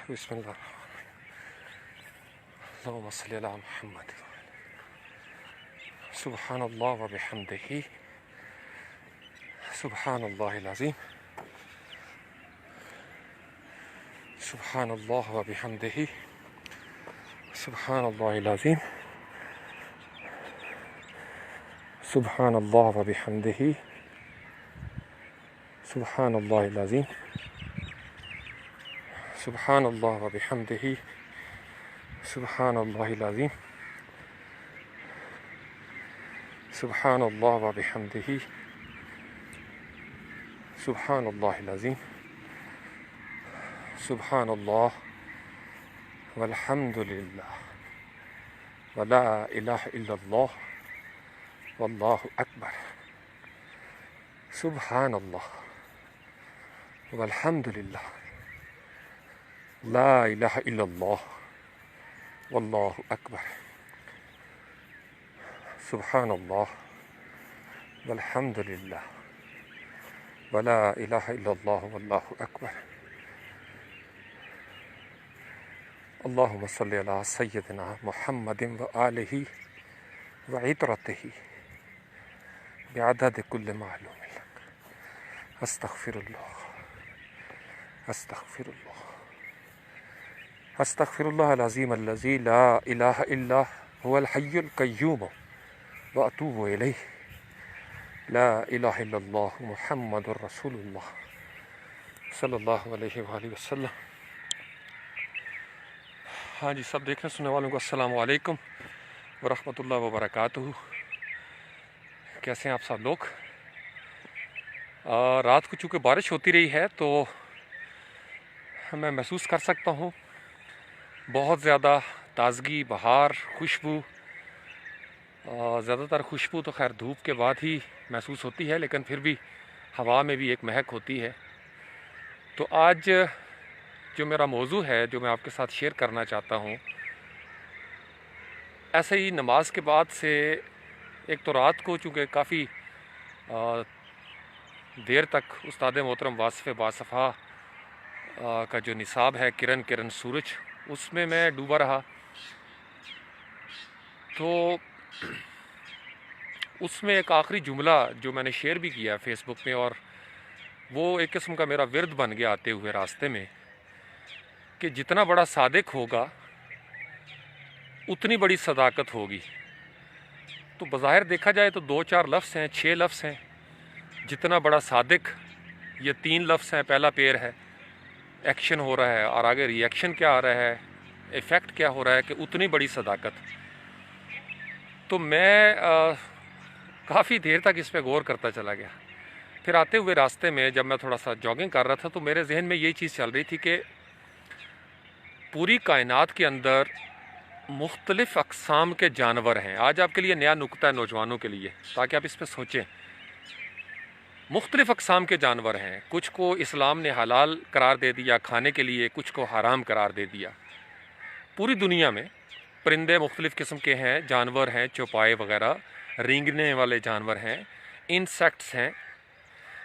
بسم اللہ اللہم صلی علی محمد سبحان اللہ و بحمدہ سبحان اللہ العظیم سبحان اللہ و بحمدہ سبحان اللہ العظیم سبحان اللہ و بحمدہ سبحان اللہ العظیم سبحان اللہ و بحمدہ سبحان اللہ العظیم سبحان اللہ و بحمدہ سبحان اللہ العظیم سبحان اللہ والحمد للہ ولا الہ الا اللہ واللہ اکبر سبحان اللہ والحمد للہ لا الہ الا اللہ واللہ اکبر سبحان اللہ والحمد للہ ولا الہ الا اللہ واللہ اکبر اللہم صلی علی سیدنا محمد وآلہ وعطرتہ بعدد کل معلوم لک استغفر اللہ استغفر اللہ استغفر اللہ العظیم الذی لا الہ الا هو الحی القیوم واتوب الیہ لا الہ الا اللہ محمد رسول اللہ صلی اللہ علیہ وآلہ وسلم۔ ہاں جی، سب دیکھنے سننے والوں کو السلام علیکم ورحمۃ اللہ وبرکاتہ۔ کیسے ہیں آپ سب لوگ؟ رات کو چونکہ بارش ہوتی رہی ہے تو میں محسوس کر سکتا ہوں بہت زیادہ تازگی، بہار، خوشبو۔ زیادہ تر خوشبو تو خیر دھوپ کے بعد ہی محسوس ہوتی ہے، لیکن پھر بھی ہوا میں بھی ایک مہک ہوتی ہے۔ تو آج جو میرا موضوع ہے جو میں آپ کے ساتھ شیئر کرنا چاہتا ہوں، ایسے ہی نماز کے بعد سے ایک تو رات کو چونکہ کافی دیر تک استاد محترم واصف باصفا کا جو نصاب ہے کرن سورج، اس میں ڈوبا رہا، تو اس میں ایک آخری جملہ جو میں نے شیئر بھی کیا فیس بک میں، اور وہ ایک قسم کا میرا ورد بن گیا آتے ہوئے راستے میں، کہ جتنا بڑا صادق ہوگا اتنی بڑی صداقت ہوگی۔ تو بظاہر دیکھا جائے تو 2-4 لفظ ہیں، 6 لفظ ہیں۔ جتنا بڑا صادق، یہ 3 لفظ ہیں، پہلا پیر ہے، ایکشن ہو رہا ہے، اور آگے ری ایکشن کیا آ رہا ہے، ایفیکٹ کیا ہو رہا ہے، کہ اتنی بڑی صداقت۔ تو میں کافی دیر تک اس پہ غور کرتا چلا گیا۔ پھر آتے ہوئے راستے میں جب میں تھوڑا سا جاگنگ کر رہا تھا تو میرے ذہن میں یہ چیز چل رہی تھی کہ پوری کائنات کے اندر مختلف اقسام کے جانور ہیں۔ آج آپ کے لیے نیا نکتہ ہے نوجوانوں کے لیے، تاکہ آپ اس پہ سوچیں۔ مختلف اقسام کے جانور ہیں، کچھ کو اسلام نے حلال قرار دے دیا کھانے کے لیے، کچھ کو حرام قرار دے دیا۔ پوری دنیا میں پرندے مختلف قسم کے ہیں، جانور ہیں، چوپائے وغیرہ، رینگنے والے جانور ہیں، انسیکٹس ہیں۔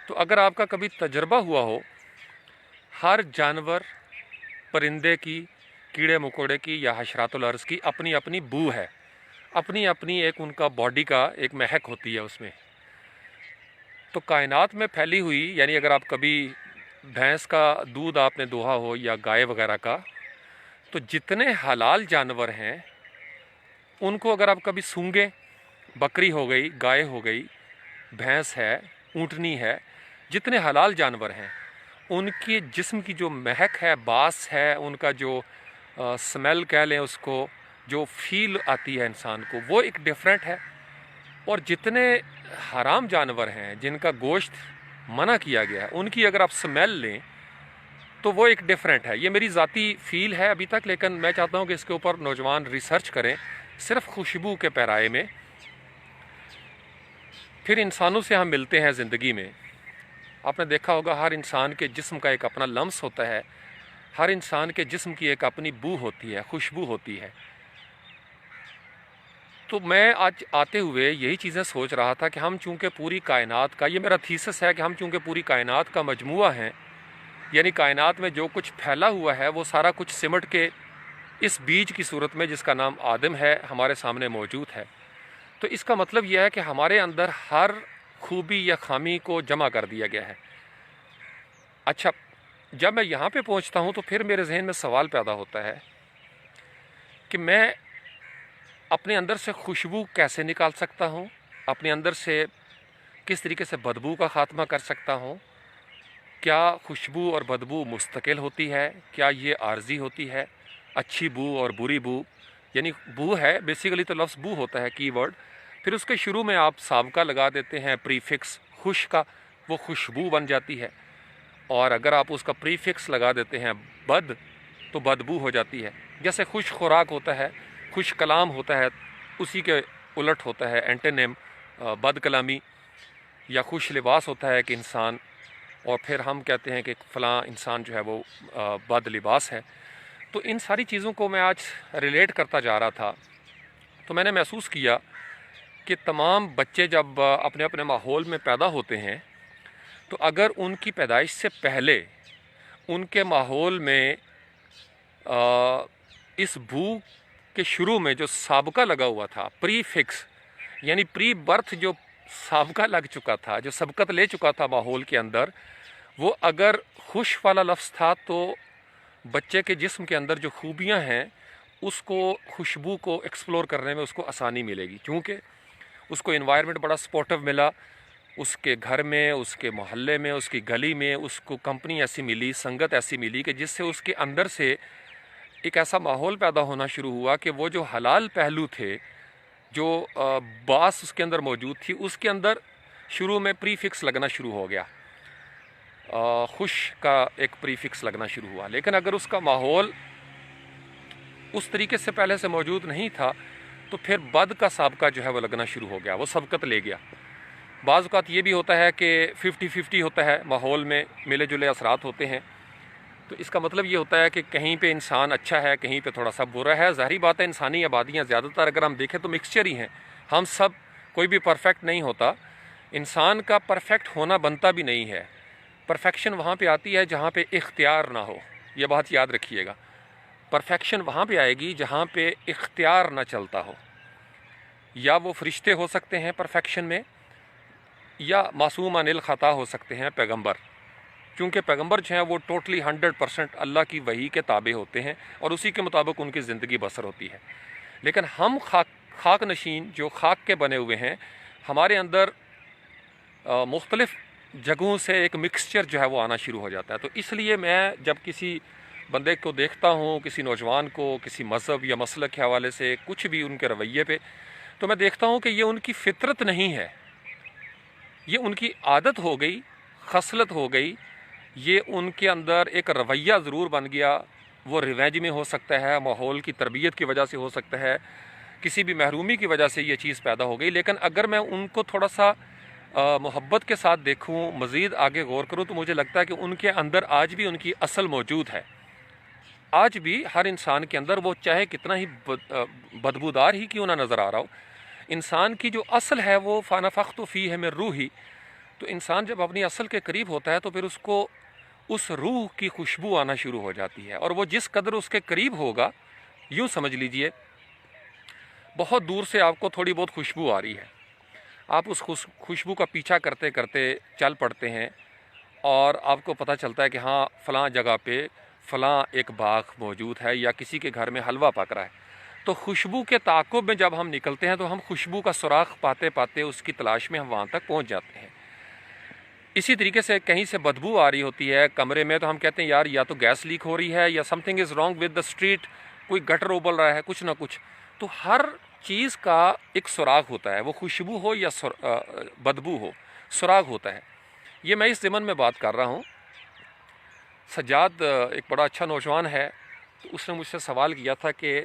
تو اگر آپ کا کبھی تجربہ ہوا ہو، ہر جانور، پرندے کی، کیڑے مکوڑے کی یا حشرات الارض کی اپنی اپنی بو ہے، اپنی اپنی ایک ان کا باڈی کا ایک مہک ہوتی ہے اس میں۔ تو کائنات میں پھیلی ہوئی، یعنی اگر آپ کبھی بھینس کا دودھ آپ نے دوہا ہو یا گائے وغیرہ کا، تو جتنے حلال جانور ہیں ان کو اگر آپ کبھی سونگیں، بکری ہو گئی، گائے ہو گئی، بھینس ہے، اونٹنی ہے، جتنے حلال جانور ہیں ان کے جسم کی جو مہک ہے، باس ہے، ان کا جو سمیل کہہ لیں اس کو، جو فیل آتی ہے انسان کو، وہ ایک ڈیفرنٹ ہے۔ اور جتنے حرام جانور ہیں جن کا گوشت منع کیا گیا ہے، ان کی اگر آپ سمیل لیں تو وہ ایک ڈیفرنٹ ہے۔ یہ میری ذاتی فیل ہے ابھی تک، لیکن میں چاہتا ہوں کہ اس کے اوپر نوجوان ریسرچ کریں، صرف خوشبو کے پیرائے میں۔ پھر انسانوں سے ہم ملتے ہیں زندگی میں، آپ نے دیکھا ہوگا ہر انسان کے جسم کا ایک اپنا لمس ہوتا ہے، ہر انسان کے جسم کی ایک اپنی بو ہوتی ہے، خوشبو ہوتی ہے۔ تو میں آج آتے ہوئے یہی چیزیں سوچ رہا تھا کہ ہم چونکہ پوری کائنات کا، یہ میرا تھیسس ہے کہ ہم چونکہ پوری کائنات کا مجموعہ ہیں، یعنی کائنات میں جو کچھ پھیلا ہوا ہے وہ سارا کچھ سمٹ کے اس بیج کی صورت میں جس کا نام آدم ہے ہمارے سامنے موجود ہے۔ تو اس کا مطلب یہ ہے کہ ہمارے اندر ہر خوبی یا خامی کو جمع کر دیا گیا ہے۔ اچھا، جب میں یہاں پہ پہنچتا ہوں تو پھر میرے ذہن میں سوال پیدا ہوتا ہے کہ میں اپنے اندر سے خوشبو کیسے نکال سکتا ہوں، اپنے اندر سے کس طریقے سے بدبو کا خاتمہ کر سکتا ہوں؟ کیا خوشبو اور بدبو مستقل ہوتی ہے؟ کیا یہ عارضی ہوتی ہے؟ اچھی بو اور بری بو، یعنی بو ہے بیسیکلی تو لفظ بو ہوتا ہے کی ورڈ، پھر اس کے شروع میں آپ سابقہ لگا دیتے ہیں پریفکس خوش کا، وہ خوشبو بن جاتی ہے، اور اگر آپ اس کا پریفکس لگا دیتے ہیں بد تو بدبو ہو جاتی ہے۔ جیسے خوش خوراک ہوتا ہے، خوش کلام ہوتا ہے، اسی کے الٹ ہوتا ہے اینٹونیم بد کلامی، یا خوش لباس ہوتا ہے کہ انسان، اور پھر ہم کہتے ہیں کہ فلاں انسان جو ہے وہ بد لباس ہے۔ تو ان ساری چیزوں کو میں آج ریلیٹ کرتا جا رہا تھا، تو میں نے محسوس کیا کہ تمام بچے جب اپنے اپنے ماحول میں پیدا ہوتے ہیں تو اگر ان کی پیدائش سے پہلے ان کے ماحول میں اس بو کے شروع میں جو سابقہ لگا ہوا تھا، پری فکس یعنی پری برتھ جو سابقہ لگ چکا تھا، جو سبقت لے چکا تھا ماحول کے اندر، وہ اگر خوش والا لفظ تھا تو بچے کے جسم کے اندر جو خوبیاں ہیں اس کو، خوشبو کو ایکسپلور کرنے میں اس کو آسانی ملے گی، کیونکہ اس کو انوائرمنٹ بڑا سپورٹیو ملا، اس کے گھر میں، اس کے محلے میں، اس کی گلی میں اس کو کمپنی ایسی ملی، سنگت ایسی ملی کہ جس سے اس کے اندر سے ایک ایسا ماحول پیدا ہونا شروع ہوا کہ وہ جو حلال پہلو تھے، جو باس اس کے اندر موجود تھی، اس کے اندر شروع میں پری فکس لگنا شروع ہو گیا، خوش کا ایک پری فکس لگنا شروع ہوا۔ لیکن اگر اس کا ماحول اس طریقے سے پہلے سے موجود نہیں تھا تو پھر بد کا سابقہ جو ہے وہ لگنا شروع ہو گیا، وہ سبقت لے گیا۔ بعض اوقات یہ بھی ہوتا ہے کہ 50-50 ہوتا ہے، ماحول میں ملے جلے اثرات ہوتے ہیں، تو اس کا مطلب یہ ہوتا ہے کہ کہیں پہ انسان اچھا ہے، کہیں پہ تھوڑا سا برا ہے۔ ظاہری بات ہے انسانی آبادیاں زیادہ تر اگر ہم دیکھیں تو مکسچر ہی ہیں، ہم سب، کوئی بھی پرفیکٹ نہیں ہوتا، انسان کا پرفیکٹ ہونا بنتا بھی نہیں ہے۔ پرفیکشن وہاں پہ آتی ہے جہاں پہ اختیار نہ ہو، یہ بات یاد رکھیے گا۔ پرفیکشن وہاں پہ آئے گی جہاں پہ اختیار نہ چلتا ہو، یا وہ فرشتے ہو سکتے ہیں پرفیکشن میں، یا معصوم عن الخطا ہو سکتے ہیں پیغمبر، کیونکہ پیغمبر جو ہیں وہ ٹوٹلی 100% اللہ کی وحی کے تابع ہوتے ہیں اور اسی کے مطابق ان کی زندگی بسر ہوتی ہے۔ لیکن ہم خاک نشین جو خاک کے بنے ہوئے ہیں، ہمارے اندر مختلف جگہوں سے ایک مکسچر جو ہے وہ آنا شروع ہو جاتا ہے۔ تو اس لیے میں جب کسی بندے کو دیکھتا ہوں، کسی نوجوان کو کسی مذہب یا مسلک کے حوالے سے کچھ بھی ان کے رویے پہ، تو میں دیکھتا ہوں کہ یہ ان کی فطرت نہیں ہے، یہ ان کی عادت ہو گئی، خصلت ہو گئی، یہ ان کے اندر ایک رویہ ضرور بن گیا۔ وہ ریونج میں ہو سکتا ہے، ماحول کی تربیت کی وجہ سے ہو سکتا ہے، کسی بھی محرومی کی وجہ سے یہ چیز پیدا ہو گئی۔ لیکن اگر میں ان کو تھوڑا سا محبت کے ساتھ دیکھوں، مزید آگے غور کروں، تو مجھے لگتا ہے کہ ان کے اندر آج بھی ان کی اصل موجود ہے۔ آج بھی ہر انسان کے اندر، وہ چاہے کتنا ہی بدبودار ہی کیوں نہ نظر آ رہا ہو، انسان کی جو اصل ہے وہ فَنَفَخْتُ فِيهِ مِن رُوحِي، تو انسان جب اپنی اصل کے قریب ہوتا ہے تو پھر اس کو اس روح کی خوشبو آنا شروع ہو جاتی ہے، اور وہ جس قدر اس کے قریب ہوگا، یوں سمجھ لیجئے بہت دور سے آپ کو تھوڑی بہت خوشبو آ رہی ہے، آپ اس خوشبو کا پیچھا کرتے کرتے چل پڑتے ہیں، اور آپ کو پتہ چلتا ہے کہ ہاں فلاں جگہ پہ فلاں ایک باغ موجود ہے، یا کسی کے گھر میں حلوہ پک رہا ہے۔ تو خوشبو کے تعاقب میں جب ہم نکلتے ہیں تو ہم خوشبو کا سراغ پاتے پاتے اس کی تلاش میں ہم وہاں تک پہنچ جاتے ہیں۔ اسی طریقے سے کہیں سے بدبو آ رہی ہوتی ہے کمرے میں، تو ہم کہتے ہیں یار یا تو گیس لیک ہو رہی ہے، یا something is wrong with the street, کوئی گٹر ابل رہا ہے، کچھ نہ کچھ۔ تو ہر چیز کا ایک سراغ ہوتا ہے، وہ خوشبو ہو یا بدبو ہو، سراغ ہوتا ہے۔ یہ میں اس ضمن میں بات کر رہا ہوں۔ سجاد ایک بڑا اچھا نوجوان ہے، تو اس نے مجھ سے سوال کیا تھا کہ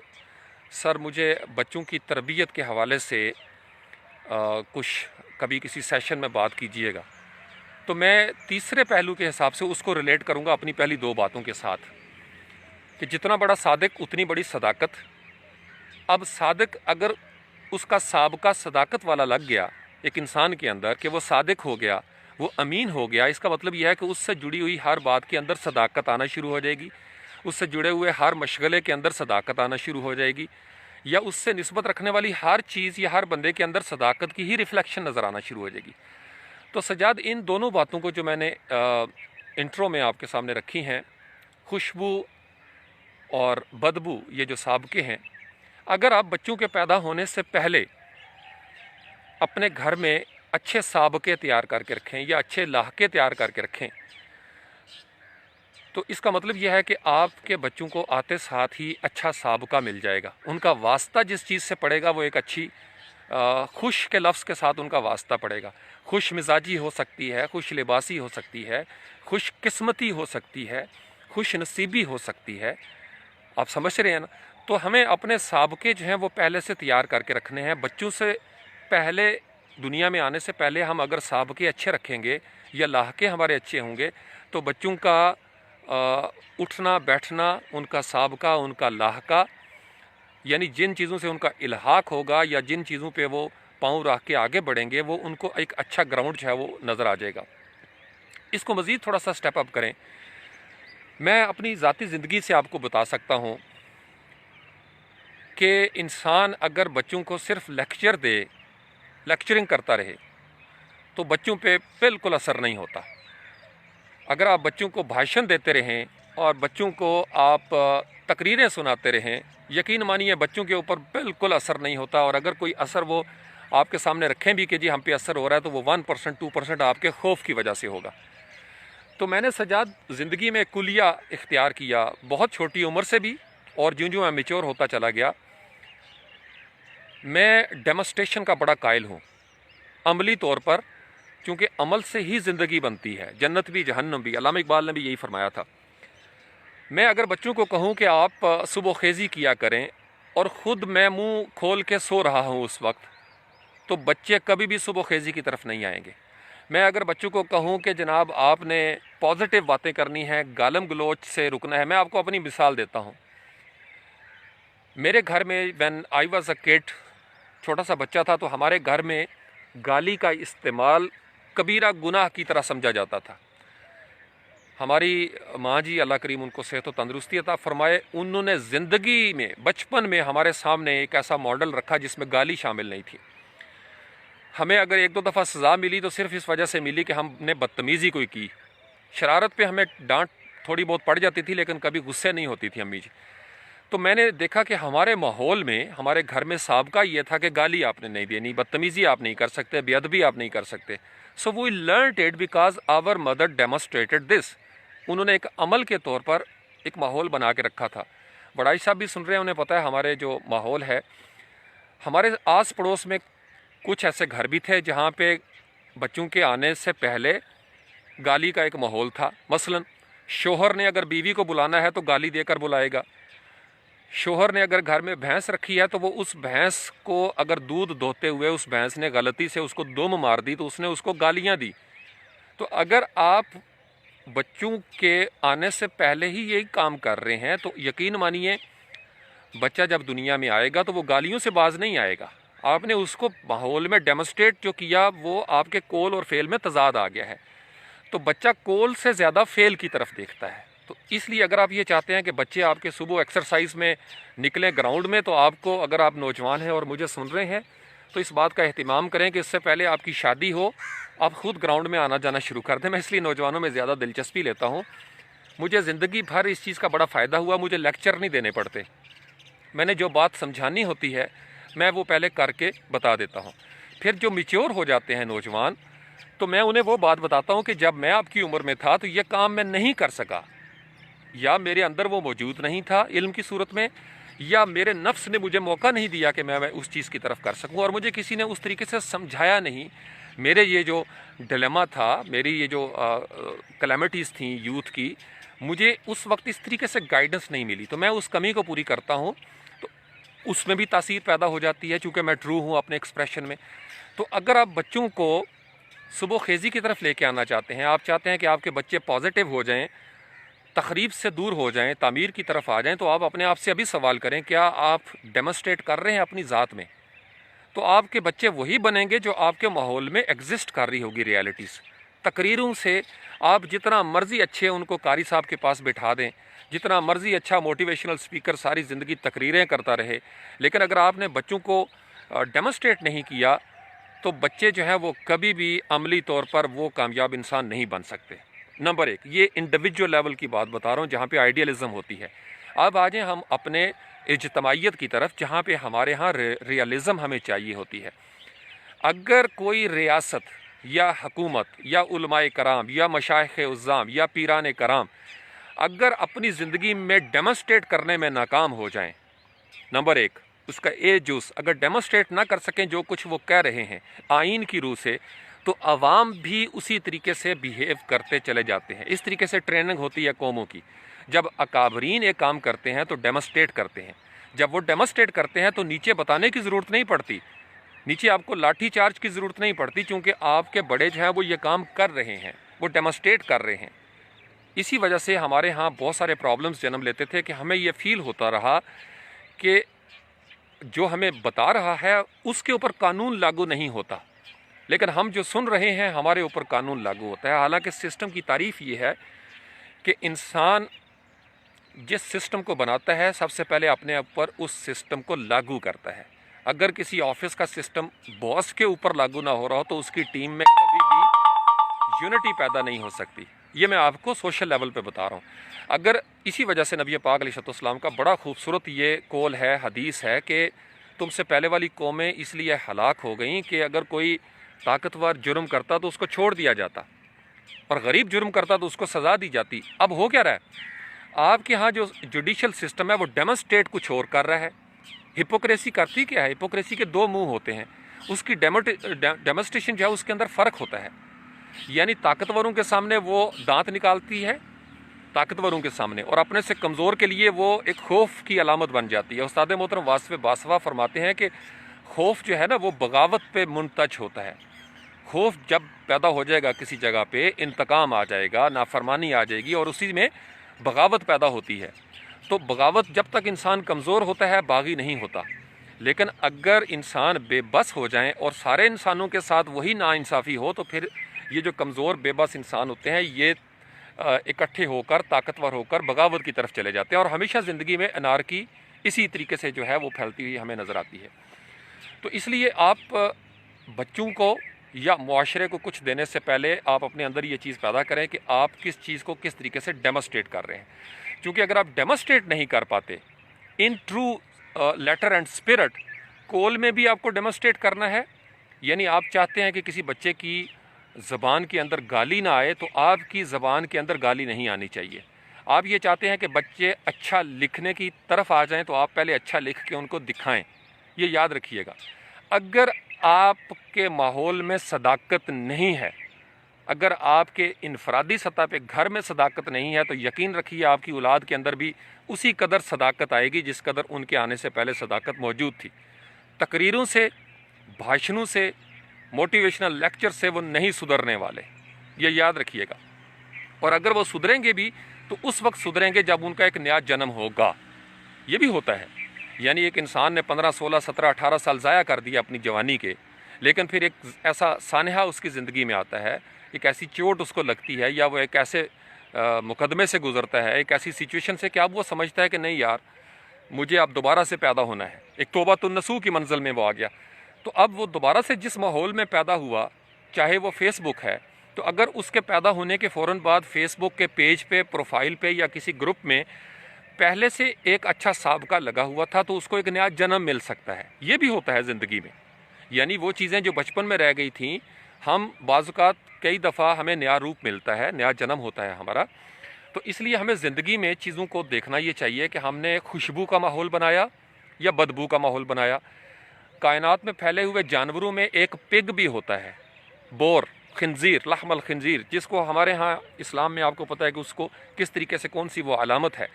سر مجھے بچوں کی تربیت کے حوالے سے کچھ کبھی کسی سیشن میں بات کیجئے گا۔ تو میں تیسرے پہلو کے حساب سے اس کو ریلیٹ کروں گا اپنی پہلی دو باتوں کے ساتھ، کہ جتنا بڑا صادق اتنی بڑی صداقت۔ اب صادق اگر اس کا سابقہ صداقت والا لگ گیا ایک انسان کے اندر، کہ وہ صادق ہو گیا، وہ امین ہو گیا، اس کا مطلب یہ ہے کہ اس سے جڑی ہوئی ہر بات کے اندر صداقت آنا شروع ہو جائے گی، اس سے جڑے ہوئے ہر مشغلے کے اندر صداقت آنا شروع ہو جائے گی، یا اس سے نسبت رکھنے والی ہر چیز یا ہر بندے کے اندر صداقت کی ہی ریفلیکشن نظر آنا شروع ہو جائے گی۔ تو سجاد، ان دونوں باتوں کو جو میں نے انٹرو میں آپ کے سامنے رکھی ہیں، خوشبو اور بدبو، یہ جو سابقے ہیں، اگر آپ بچوں کے پیدا ہونے سے پہلے اپنے گھر میں اچھے سابقے تیار کر کے رکھیں یا اچھے لاحقے تیار کر کے رکھیں، تو اس کا مطلب یہ ہے کہ آپ کے بچوں کو آتے ساتھ ہی اچھا سابقہ مل جائے گا۔ ان کا واسطہ جس چیز سے پڑے گا وہ ایک اچھی خوش کے لفظ کے ساتھ ان کا واسطہ پڑے گا۔ خوش مزاجی ہو سکتی ہے، خوش لباسی ہو سکتی ہے، خوش قسمتی ہو سکتی ہے، خوش نصیبی ہو سکتی ہے۔ آپ سمجھ رہے ہیں نا؟ تو ہمیں اپنے سابقے جو ہیں وہ پہلے سے تیار کر کے رکھنے ہیں۔ بچوں سے پہلے، دنیا میں آنے سے پہلے ہم اگر سابقے اچھے رکھیں گے یا لاحقے ہمارے اچھے ہوں گے تو بچوں کا اٹھنا بیٹھنا، ان کا سابقہ، ان کا لاحقہ، یعنی جن چیزوں سے ان کا الحاق ہوگا یا جن چیزوں پہ وہ پاؤں رکھ کے آگے بڑھیں گے، وہ ان کو ایک اچھا گراؤنڈ جو ہے وہ نظر آ جائے گا۔ اس کو مزید تھوڑا سا سٹیپ اپ کریں۔ میں اپنی ذاتی زندگی سے آپ کو بتا سکتا ہوں کہ انسان اگر بچوں کو صرف لیکچرنگ کرتا رہے تو بچوں پہ بالکل اثر نہیں ہوتا۔ اگر آپ بچوں کو بھاشن دیتے رہیں اور بچوں کو آپ تقریریں سناتے رہیں، یقین مانیے بچوں کے اوپر بالکل اثر نہیں ہوتا، اور اگر کوئی اثر وہ آپ کے سامنے رکھیں بھی کہ جی ہم پہ اثر ہو رہا ہے، تو وہ 1% 2% آپ کے خوف کی وجہ سے ہوگا۔ تو میں نے سجاد زندگی میں کلیہ اختیار کیا بہت چھوٹی عمر سے بھی، اور جوں جوں میں میچور ہوتا چلا گیا، میں ڈیمونسٹریشن کا بڑا قائل ہوں، عملی طور پر، کیونکہ عمل سے ہی زندگی بنتی ہے، جنت بھی جہنم بھی۔ علامہ اقبال نے بھی یہی فرمایا تھا۔ میں اگر بچوں کو کہوں کہ آپ صبح خیزی کیا کریں اور خود میں منہ کھول کے سو رہا ہوں اس وقت، تو بچے کبھی بھی صبح خیزی کی طرف نہیں آئیں گے۔ میں اگر بچوں کو کہوں کہ جناب آپ نے پازیٹیو باتیں کرنی ہیں، گالم گلوچ سے رکنا ہے، میں آپ کو اپنی مثال دیتا ہوں۔ میرے گھر میں when I was a kid، چھوٹا سا بچہ تھا، تو ہمارے گھر میں گالی کا استعمال کبیرہ گناہ کی طرح سمجھا جاتا تھا۔ ہماری ماں جی، اللہ کریم ان کو صحت و تندرستی عطا فرمائے، انہوں نے زندگی میں بچپن میں ہمارے سامنے ایک ایسا ماڈل رکھا جس میں گالی شامل نہیں تھی۔ ہمیں اگر 1-2 دفعہ سزا ملی تو صرف اس وجہ سے ملی کہ ہم نے بدتمیزی کوئی کی۔ شرارت پہ ہمیں ڈانٹ تھوڑی بہت پڑ جاتی تھی، لیکن کبھی غصے نہیں ہوتی تھی امی جی۔ تو میں نے دیکھا کہ ہمارے ماحول میں، ہمارے گھر میں سابقہ یہ تھا کہ گالی آپ نے نہیں دینی، بدتمیزی آپ نہیں کر سکتے، بے ادبی آپ نہیں کر سکتے۔ So we learned it because our mother demonstrated this. انہوں نے ایک عمل کے طور پر ایک ماحول بنا کے رکھا تھا۔ بڑائی صاحب بھی سن رہے ہیں، انہیں پتہ ہے ہمارے جو ماحول ہے، ہمارے آس پڑوس میں کچھ ایسے گھر بھی تھے جہاں پہ بچوں کے آنے سے پہلے گالی کا ایک ماحول تھا۔ مثلا شوہر نے اگر بیوی کو بلانا ہے تو گالی دے کر بلائے گا۔ شوہر نے اگر گھر میں بھینس رکھی ہے تو وہ اس بھینس کو اگر دودھ دھوتے ہوئے اس بھینس نے غلطی سے اس کو دم مار دی تو اس نے اس کو گالیاں دی۔ تو اگر آپ بچوں کے آنے سے پہلے ہی یہی کام کر رہے ہیں تو یقین مانیے بچہ جب دنیا میں آئے گا تو وہ گالیوں سے باز نہیں آئے گا۔ آپ نے اس کو ماحول میں ڈیمونسٹریٹ جو کیا وہ آپ کے قول اور فعل میں تضاد آ گیا ہے۔ تو بچہ قول سے زیادہ فعل کی طرف دیکھتا ہے۔ تو اس لیے اگر آپ یہ چاہتے ہیں کہ بچے آپ کے صبح ایکسرسائز میں نکلیں گراؤنڈ میں، تو آپ کو، اگر آپ نوجوان ہیں اور مجھے سن رہے ہیں، تو اس بات کا اہتمام کریں کہ اس سے پہلے آپ کی شادی ہو آپ خود گراؤنڈ میں آنا جانا شروع کر دیں۔ میں اس لیے نوجوانوں میں زیادہ دلچسپی لیتا ہوں۔ مجھے زندگی بھر اس چیز کا بڑا فائدہ ہوا، مجھے لیکچر نہیں دینے پڑتے۔ میں نے جو بات سمجھانی ہوتی ہے میں وہ پہلے کر کے بتا دیتا ہوں۔ پھر جو میچور ہو جاتے ہیں نوجوان، تو میں انہیں وہ بات بتاتا ہوں کہ جب میں آپ کی عمر میں تھا تو یہ کام میں نہیں کر سکا، یا میرے اندر وہ موجود نہیں تھا علم کی صورت میں، یا میرے نفس نے مجھے موقع نہیں دیا کہ میں اس چیز کی طرف کر سکوں، اور مجھے کسی نے اس طریقے سے سمجھایا نہیں۔ میرے یہ جو ڈیلیما تھا، میری یہ جو کلیمٹیز تھیں یوتھ کی، مجھے اس وقت اس طریقے سے گائیڈنس نہیں ملی، تو میں اس کمی کو پوری کرتا ہوں۔ تو اس میں بھی تاثیر پیدا ہو جاتی ہے چونکہ میں ٹرو ہوں اپنے ایکسپریشن میں۔ تو اگر آپ بچوں کو صبح خیزی کی طرف لے کے آنا چاہتے ہیں، آپ چاہتے ہیں کہ آپ کے بچے پازیٹیو ہو جائیں، تخریب سے دور ہو جائیں، تعمیر کی طرف آ جائیں، تو آپ اپنے آپ سے ابھی سوال کریں کیا آپ ڈیمونسٹریٹ کر رہے ہیں اپنی ذات میں؟ تو آپ کے بچے وہی بنیں گے جو آپ کے ماحول میں ایگزسٹ کر رہی ہوگی ریالٹیز۔ تقریروں سے آپ جتنا مرضی اچھے ان کو قاری صاحب کے پاس بٹھا دیں، جتنا مرضی اچھا موٹیویشنل سپیکر ساری زندگی تقریریں کرتا رہے، لیکن اگر آپ نے بچوں کو ڈیمونسٹریٹ نہیں کیا تو بچے جو ہیں وہ کبھی بھی عملی طور پر وہ کامیاب انسان نہیں بن سکتے۔ نمبر ایک، یہ انڈیویجول لیول کی بات بتا رہا ہوں جہاں پہ آئیڈیالزم ہوتی ہے۔ اب آ جائیں ہم اپنے اجتماعیت کی طرف جہاں پہ ہمارے ہاں ریئلزم ہمیں چاہیے ہوتی ہے۔ اگر کوئی ریاست یا حکومت یا علماء کرام یا مشائخ عظام یا پیران کرام اگر اپنی زندگی میں ڈیمونسٹریٹ کرنے میں ناکام ہو جائیں، نمبر ایک، اس کا جز اگر ڈیمونسٹریٹ نہ کر سکیں جو کچھ وہ کہہ رہے ہیں آئین کی روح سے، تو عوام بھی اسی طریقے سے بیہیو کرتے چلے جاتے ہیں۔ اس طریقے سے ٹریننگ ہوتی ہے قوموں کی، جب اکابرین ایک کام کرتے ہیں تو ڈیمونسٹریٹ کرتے ہیں، جب وہ ڈیمونسٹریٹ کرتے ہیں تو نیچے بتانے کی ضرورت نہیں پڑتی، نیچے آپ کو لاٹھی چارج کی ضرورت نہیں پڑتی، چونکہ آپ کے بڑے جو ہیں وہ یہ کام کر رہے ہیں، وہ ڈیمونسٹریٹ کر رہے ہیں۔ اسی وجہ سے ہمارے ہاں بہت سارے پرابلمز جنم لیتے تھے کہ ہمیں یہ فیل ہوتا رہا کہ جو ہمیں بتا رہا ہے اس کے اوپر قانون لاگو نہیں ہوتا، لیکن ہم جو سن رہے ہیں ہمارے اوپر قانون لاگو ہوتا ہے۔ حالانکہ سسٹم کی تعریف یہ ہے کہ انسان جس سسٹم کو بناتا ہے سب سے پہلے اپنے اوپر اس سسٹم کو لاگو کرتا ہے۔ اگر کسی آفس کا سسٹم باس کے اوپر لاگو نہ ہو رہا ہو تو اس کی ٹیم میں کبھی بھی یونٹی پیدا نہیں ہو سکتی۔ یہ میں آپ کو سوشل لیول پہ بتا رہا ہوں۔ اگر اسی وجہ سے نبی پاک علیہ السلام کا بڑا خوبصورت یہ قول ہے، حدیث ہے کہ تم سے پہلے والی قومیں اس لیے ہلاک ہو گئیں کہ اگر کوئی طاقتور جرم کرتا تو اس کو چھوڑ دیا جاتا اور غریب جرم کرتا تو اس کو سزا دی جاتی۔ اب ہو کیا رہا ہے؟ آپ کے ہاں جو جوڈیشل سسٹم ہے وہ ڈیمونسٹریٹ کچھ اور کر رہا ہے۔ ہپوکریسی کرتی کیا ہے؟ ہپوکریسی کے دو منہ ہوتے ہیں، اس کی ڈیمونسٹریشن جو ہے اس کے اندر فرق ہوتا ہے، یعنی طاقتوروں کے سامنے وہ دانت نکالتی ہے طاقتوروں کے سامنے، اور اپنے سے کمزور کے لیے وہ ایک خوف کی علامت بن جاتی ہے۔ استاد محترم واصف باسوا فرماتے ہیں کہ خوف جو ہے نا وہ بغاوت پہ منتج ہوتا ہے۔ خوف جب پیدا ہو جائے گا کسی جگہ پہ، انتقام آ جائے گا، نافرمانی آ جائے گی اور اسی میں بغاوت پیدا ہوتی ہے۔ تو بغاوت جب تک انسان کمزور ہوتا ہے باغی نہیں ہوتا، لیکن اگر انسان بے بس ہو جائیں اور سارے انسانوں کے ساتھ وہی ناانصافی ہو تو پھر یہ جو کمزور بے بس انسان ہوتے ہیں یہ اکٹھے ہو کر طاقتور ہو کر بغاوت کی طرف چلے جاتے ہیں، اور ہمیشہ زندگی میں انارکی اسی طریقے سے جو ہے وہ پھیلتی ہوئی ہمیں نظر آتی ہے۔ تو اس لیے آپ بچوں کو یا معاشرے کو کچھ دینے سے پہلے آپ اپنے اندر یہ چیز پیدا کریں کہ آپ کس چیز کو کس طریقے سے ڈیمونسٹریٹ کر رہے ہیں، کیونکہ اگر آپ ڈیمونسٹریٹ نہیں کر پاتے in true letter and spirit, کول میں بھی آپ کو ڈیمونسٹریٹ کرنا ہے، یعنی آپ چاہتے ہیں کہ کسی بچے کی زبان کے اندر گالی نہ آئے تو آپ کی زبان کے اندر گالی نہیں آنی چاہیے۔ آپ یہ چاہتے ہیں کہ بچے اچھا لکھنے کی طرف آ جائیں تو آپ پہلے اچھا لکھ کے ان کو دکھائیں۔ یہ یاد رکھیے گا، اگر آپ کے ماحول میں صداقت نہیں ہے، اگر آپ کے انفرادی سطح پہ گھر میں صداقت نہیں ہے تو یقین رکھیے آپ کی اولاد کے اندر بھی اسی قدر صداقت آئے گی جس قدر ان کے آنے سے پہلے صداقت موجود تھی۔ تقریروں سے، بھاشنوں سے، موٹیویشنل لیکچر سے وہ نہیں سدھرنے والے، یہ یاد رکھیے گا۔ اور اگر وہ سدھریں گے بھی تو اس وقت سدھریں گے جب ان کا ایک نیا جنم ہوگا۔ یہ بھی ہوتا ہے، یعنی ایک انسان نے 15 16 17 18 سال ضائع کر دیا اپنی جوانی کے، لیکن پھر ایک ایسا سانحہ اس کی زندگی میں آتا ہے، ایک ایسی چوٹ اس کو لگتی ہے یا وہ ایک ایسے مقدمے سے گزرتا ہے، ایک ایسی سچویشن سے کہ اب وہ سمجھتا ہے کہ نہیں یار مجھے اب دوبارہ سے پیدا ہونا ہے، ایک توبۃ النصوح کی منزل میں وہ آ گیا۔ تو اب وہ دوبارہ سے جس ماحول میں پیدا ہوا، چاہے وہ فیس بک ہے، تو اگر اس کے پیدا ہونے کے فوراً بعد فیس بک کے پیج پہ، پروفائل پہ یا کسی گروپ میں پہلے سے ایک اچھا سابقہ لگا ہوا تھا تو اس کو ایک نیا جنم مل سکتا ہے۔ یہ بھی ہوتا ہے زندگی میں، یعنی وہ چیزیں جو بچپن میں رہ گئی تھیں، ہم بعض اوقات کئی دفعہ ہمیں نیا روپ ملتا ہے، نیا جنم ہوتا ہے ہمارا۔ تو اس لیے ہمیں زندگی میں چیزوں کو دیکھنا یہ چاہیے کہ ہم نے خوشبو کا ماحول بنایا یا بدبو کا ماحول بنایا۔ کائنات میں پھیلے ہوئے جانوروں میں ایک پگ بھی ہوتا ہے، بور، خنزیر، لحم الخنزیر، جس کو ہمارے ہاں اسلام میں آپ کو پتہ ہے کہ اس کو کس طریقے سے کون سی وہ علامت ہے۔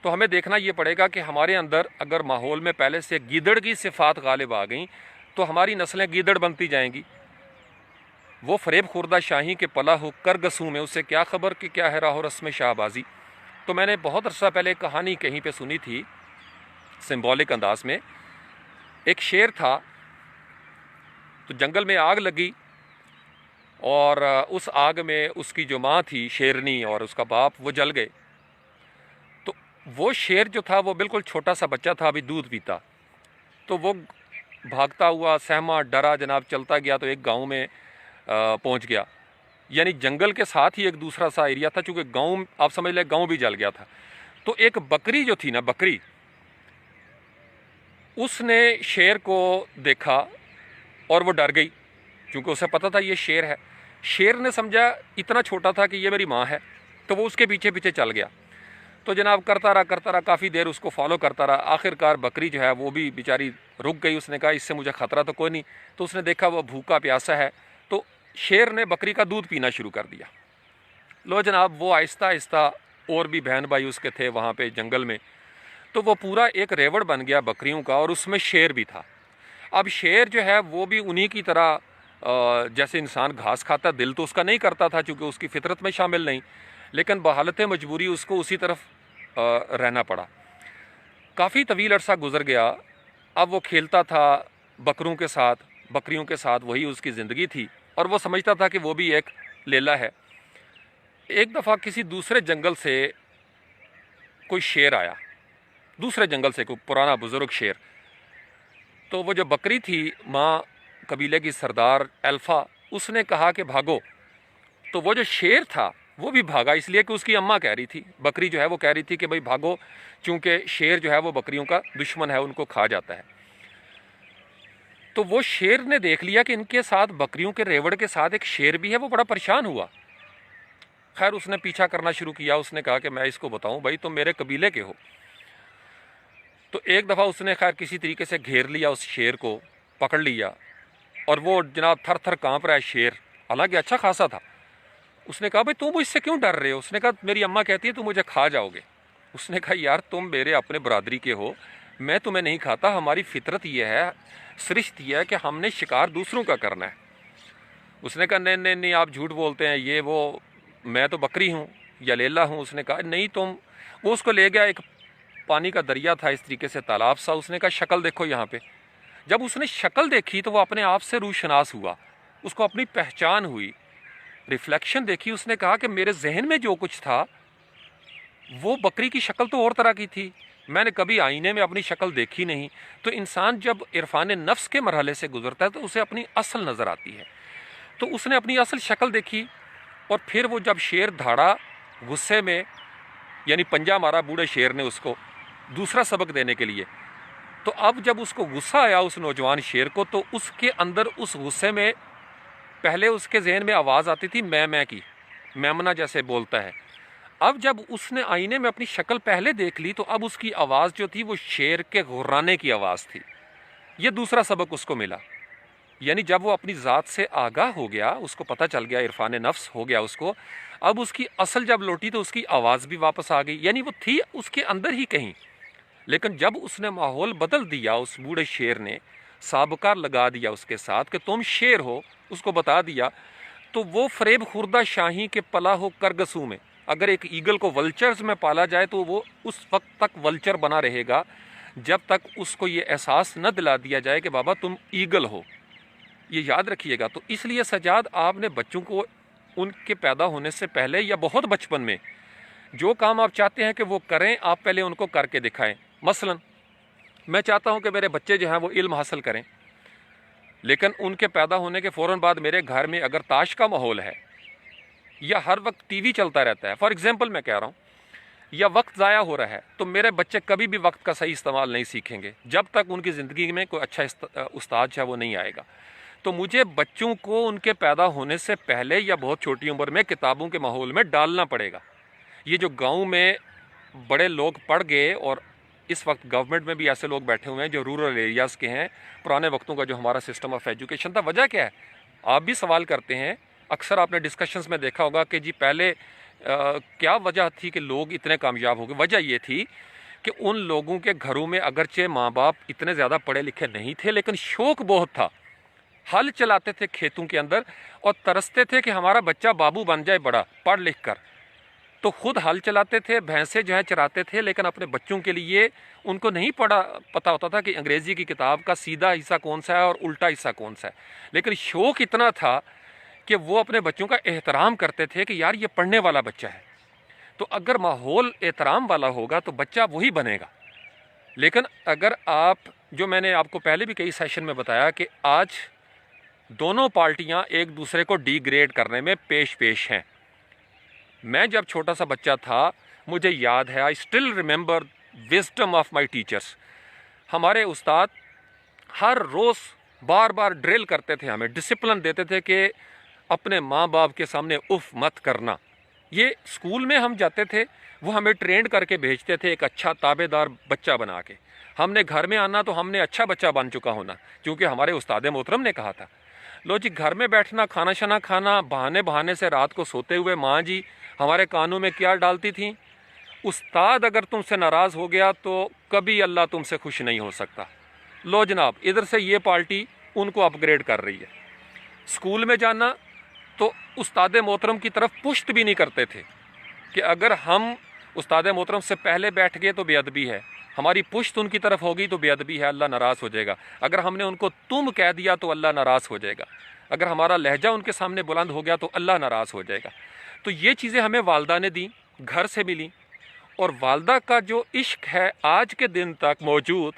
تو ہمیں دیکھنا یہ پڑے گا کہ ہمارے اندر اگر ماحول میں پہلے سے گیدڑ کی صفات غالب آ گئیں تو ہماری نسلیں گیدڑ بنتی جائیں گی۔ وہ فریب خوردہ شاہی کے پلا ہو کر گسوں میں، اسے کیا خبر کہ کیا ہے راہ و رسم شاہ بازی۔ تو میں نے بہت عرصہ پہلے کہانی کہیں پہ سنی تھی سمبولک انداز میں، ایک شیر تھا، تو جنگل میں آگ لگی اور اس آگ میں اس کی جو ماں تھی شیرنی اور اس کا باپ وہ جل گئے۔ تو وہ شیر جو تھا وہ بالکل چھوٹا سا بچہ تھا، ابھی دودھ پیتا، تو وہ بھاگتا ہوا سہما ڈرا جناب چلتا گیا تو ایک گاؤں میں پہنچ گیا، یعنی جنگل کے ساتھ ہی ایک دوسرا سا ایریا تھا، چونکہ گاؤں آپ سمجھ لیں گاؤں بھی جل گیا تھا۔ تو ایک بکری جو تھی نا، بکری، اس نے شیر کو دیکھا اور وہ ڈر گئی، کیونکہ اسے پتا تھا یہ شیر ہے۔ شیر نے سمجھا اتنا چھوٹا تھا کہ یہ میری ماں ہے، تو وہ اس کے پیچھے پیچھے چل گیا۔ تو جناب کرتا رہا کافی دیر اس کو فالو کرتا رہا، آخر کار بکری جو ہے وہ بھی بیچاری رک گئی۔ اس نے کہا اس سے مجھے خطرہ تو کوئی نہیں، تو اس نے دیکھا وہ بھوکا پیاسا ہے، تو شیر نے بکری کا دودھ پینا شروع کر دیا۔ لو جناب وہ آہستہ آہستہ، اور بھی بہن بھائی اس کے تھے وہاں پہ جنگل میں، تو وہ پورا ایک ریوڑ بن گیا بکریوں کا، اور اس میں شیر بھی تھا۔ اب شیر جو ہے وہ بھی انہی کی طرح جیسے انسان گھاس کھاتا، دل تو اس کا نہیں کرتا تھا چونکہ اس کی فطرت میں شامل نہیں، لیکن بحالت مجبوری اس کو اسی طرف رہنا پڑا۔ کافی طویل عرصہ گزر گیا، اب وہ کھیلتا تھا بکروں کے ساتھ، بکریوں کے ساتھ، وہی اس کی زندگی تھی، اور وہ سمجھتا تھا کہ وہ بھی ایک لیلا ہے۔ ایک دفعہ کسی دوسرے جنگل سے کوئی شیر آیا، دوسرے جنگل سے کوئی پرانا بزرگ شیر، تو وہ جو بکری تھی، ماں قبیلے کی سردار الفا، اس نے کہا کہ بھاگو، تو وہ جو شیر تھا وہ بھی بھاگا، اس لیے کہ اس کی اماں کہہ رہی تھی، بکری جو ہے وہ کہہ رہی تھی کہ بھائی بھاگو، چونکہ شیر جو ہے وہ بکریوں کا دشمن ہے، ان کو کھا جاتا ہے۔ تو وہ شیر نے دیکھ لیا کہ ان کے ساتھ بکریوں کے ریوڑ کے ساتھ ایک شیر بھی ہے، وہ بڑا پریشان ہوا۔ خیر اس نے پیچھا کرنا شروع کیا، اس نے کہا کہ میں اس کو بتاؤں بھائی تم میرے قبیلے کے ہو۔ تو ایک دفعہ اس نے خیر کسی طریقے سے گھیر لیا اس شیر کو، پکڑ لیا، اور وہ جناب تھر تھر کانپ رہا ہے شیر، حالانکہ اچھا خاصا تھا۔ اس نے کہا بھائی تم مجھ سے کیوں ڈر رہے ہو؟ اس نے کہا میری اماں کہتی ہے تم مجھے کھا جاؤ گے۔ اس نے کہا یار تم میرے اپنے برادری کے ہو، میں تمہیں نہیں کھاتا، ہماری فطرت یہ ہے، سرشت یہ ہے کہ ہم نے شکار دوسروں کا کرنا ہے۔ اس نے کہا نہیں نہیں نہیں، آپ جھوٹ بولتے ہیں، یہ وہ، میں تو بکری ہوں یا لیلا ہوں۔ اس نے کہا نہیں تم، وہ اس کو لے گیا، ایک پانی کا دریا تھا اس طریقے سے، تالاب سا۔ اس نے کہا شکل دیکھو یہاں پہ۔ جب اس نے شکل دیکھی تو وہ اپنے آپ سے روشناس ہوا، اس کو اپنی پہچان ہوئی، ریفلیکشن دیکھی۔ اس نے کہا کہ میرے ذہن میں جو کچھ تھا وہ بکری کی شکل تو اور طرح کی تھی، میں نے کبھی آئینے میں اپنی شکل دیکھی نہیں۔ تو انسان جب عرفان نفس کے مرحلے سے گزرتا ہے تو اسے اپنی اصل نظر آتی ہے۔ تو اس نے اپنی اصل شکل دیکھی، اور پھر وہ جب شیر دھاڑا غصے میں، یعنی پنجہ مارا بوڑھے شیر نے اس کو دوسرا سبق دینے کے لیے، تو اب جب اس کو غصہ آیا اس نوجوان شیر کو، تو اس کے اندر اس غصے میں پہلے اس کے ذہن میں آواز آتی تھی میں کی، میمنا جیسے بولتا ہے۔ اب جب اس نے آئینے میں اپنی شکل پہلے دیکھ لی تو اب اس کی آواز جو تھی وہ شیر کے غرانے کی آواز تھی۔ یہ دوسرا سبق اس کو ملا، یعنی جب وہ اپنی ذات سے آگاہ ہو گیا، اس کو پتہ چل گیا، عرفان نفس ہو گیا اس کو، اب اس کی اصل جب لوٹی تو اس کی آواز بھی واپس آ گئی، یعنی وہ تھی اس کے اندر ہی کہیں۔ لیکن جب اس نے ماحول بدل دیا، اس بوڑھے شیر نے سابقہ لگا دیا اس کے ساتھ کہ تم شیر ہو، اس کو بتا دیا، تو وہ فریب خوردہ شاہی کے پلا ہو کرگسوں میں، اگر ایک ایگل کو ولچرز میں پالا جائے تو وہ اس وقت تک ولچر بنا رہے گا جب تک اس کو یہ احساس نہ دلا دیا جائے کہ بابا تم ایگل ہو۔ یہ یاد رکھیے گا۔ تو اس لیے سجاد آپ نے بچوں کو ان کے پیدا ہونے سے پہلے یا بہت بچپن میں جو کام آپ چاہتے ہیں کہ وہ کریں، آپ پہلے ان کو کر کے دکھائیں۔ مثلا میں چاہتا ہوں کہ میرے بچے جو ہیں وہ علم حاصل کریں، لیکن ان کے پیدا ہونے کے فوراً بعد میرے گھر میں اگر تاش کا ماحول ہے یا ہر وقت ٹی وی چلتا رہتا ہے، فار ایگزامپل میں کہہ رہا ہوں، یا وقت ضائع ہو رہا ہے، تو میرے بچے کبھی بھی وقت کا صحیح استعمال نہیں سیکھیں گے جب تک ان کی زندگی میں کوئی اچھا استاد ہے وہ نہیں آئے گا۔ تو مجھے بچوں کو ان کے پیدا ہونے سے پہلے یا بہت چھوٹی عمر میں کتابوں کے ماحول میں ڈالنا پڑے گا۔ یہ جو گاؤں میں بڑے لوگ پڑھ گئے، اور اس وقت گورنمنٹ میں بھی ایسے لوگ بیٹھے ہوئے ہیں جو رورل ایریاز کے ہیں، پرانے وقتوں کا جو ہمارا سسٹم آف ایجوکیشن تھا، وجہ کیا ہے؟ آپ بھی سوال کرتے ہیں، اکثر آپ نے ڈسکشنز میں دیکھا ہوگا کہ جی پہلے کیا وجہ تھی کہ لوگ اتنے کامیاب ہو گئے؟ وجہ یہ تھی کہ ان لوگوں کے گھروں میں اگرچہ ماں باپ اتنے زیادہ پڑھے لکھے نہیں تھے، لیکن شوق بہت تھا، ہل چلاتے تھے کھیتوں کے اندر اور ترستے تھے کہ ہمارا بچہ بابو بن جائے بڑا پڑھ لکھ کر، تو خود ہل چلاتے تھے، بھینسیں جو ہے چراتے تھے، لیکن اپنے بچوں کے لیے ان کو نہیں پتا ہوتا تھا کہ انگریزی کی کتاب کا سیدھا حصہ کون سا ہے اور الٹا حصہ کون سا ہے، لیکن شوق اتنا تھا کہ وہ اپنے بچوں کا احترام کرتے تھے کہ یار یہ پڑھنے والا بچہ ہے. تو اگر ماحول احترام والا ہوگا تو بچہ وہی بنے گا. لیکن اگر آپ، جو میں نے آپ کو پہلے بھی کئی سیشن میں بتایا کہ آج دونوں پارٹیاں ایک دوسرے کو ڈی گریڈ کرنے میں پیش ہیں. میں جب چھوٹا سا بچہ تھا مجھے یاد ہے، I still remember wisdom of my teachers. ہمارے استاد ہر روز بار بار ڈرل کرتے تھے، ہمیں ڈسپلن دیتے تھے کہ اپنے ماں باپ کے سامنے اف مت کرنا. یہ اسکول میں ہم جاتے تھے، وہ ہمیں ٹرینڈ کر کے بھیجتے تھے ایک اچھا تابع دار بچہ بنا کے. ہم نے گھر میں آنا تو ہم نے اچھا بچہ بن چکا ہونا، کیونکہ ہمارے استاد محترم نے کہا تھا. لو جی، گھر میں بیٹھنا، کھانا شنا کھانا، بہانے سے رات کو سوتے ہوئے ماں جی ہمارے کانوں میں کیا ڈالتی تھیں، استاد اگر تم سے ناراض ہو گیا تو کبھی اللہ تم سے خوش نہیں ہو سکتا. لو جناب، ادھر سے یہ پارٹی ان کو اپ گریڈ کر رہی ہے. اسکول میں جانا تو استاد محترم کی طرف پشت بھی نہیں کرتے تھے کہ اگر ہم استاد محترم سے پہلے بیٹھ گئے تو بے ادبی ہے، ہماری پشت ان کی طرف ہوگی تو بے ادبی ہے، اللہ ناراض ہو جائے گا. اگر ہم نے ان کو تم کہہ دیا تو اللہ ناراض ہو جائے گا. اگر ہمارا لہجہ ان کے سامنے بلند ہو گیا تو اللہ ناراض ہو جائے گا. تو یہ چیزیں ہمیں والدہ نے دیں، گھر سے ملیں. اور والدہ کا جو عشق ہے آج کے دن تک موجود،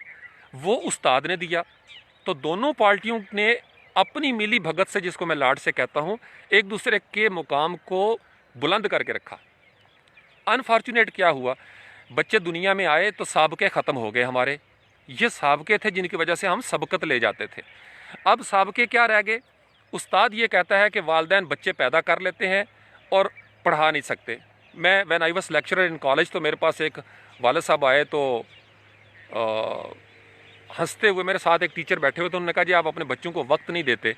وہ استاد نے دیا. تو دونوں پارٹیوں نے اپنی ملی بھگت سے، جس کو میں لاڈ سے کہتا ہوں، ایک دوسرے کے مقام کو بلند کر کے رکھا. انفارچونیٹ کیا ہوا، بچے دنیا میں آئے تو سابقے ختم ہو گئے ہمارے. یہ سابقے تھے جن کی وجہ سے ہم سبقت لے جاتے تھے. اب سابقے کیا رہ گئے؟ استاد یہ کہتا ہے کہ والدین بچے پیدا کر لیتے ہیں اور پڑھا نہیں سکتے. میں when I was lecturer in college, تو میرے پاس ایک والد صاحب آئے تو ہنستے ہوئے، میرے ساتھ ایک ٹیچر بیٹھے ہوئے، تو انہوں نے کہا جی آپ اپنے بچوں کو وقت نہیں دیتے.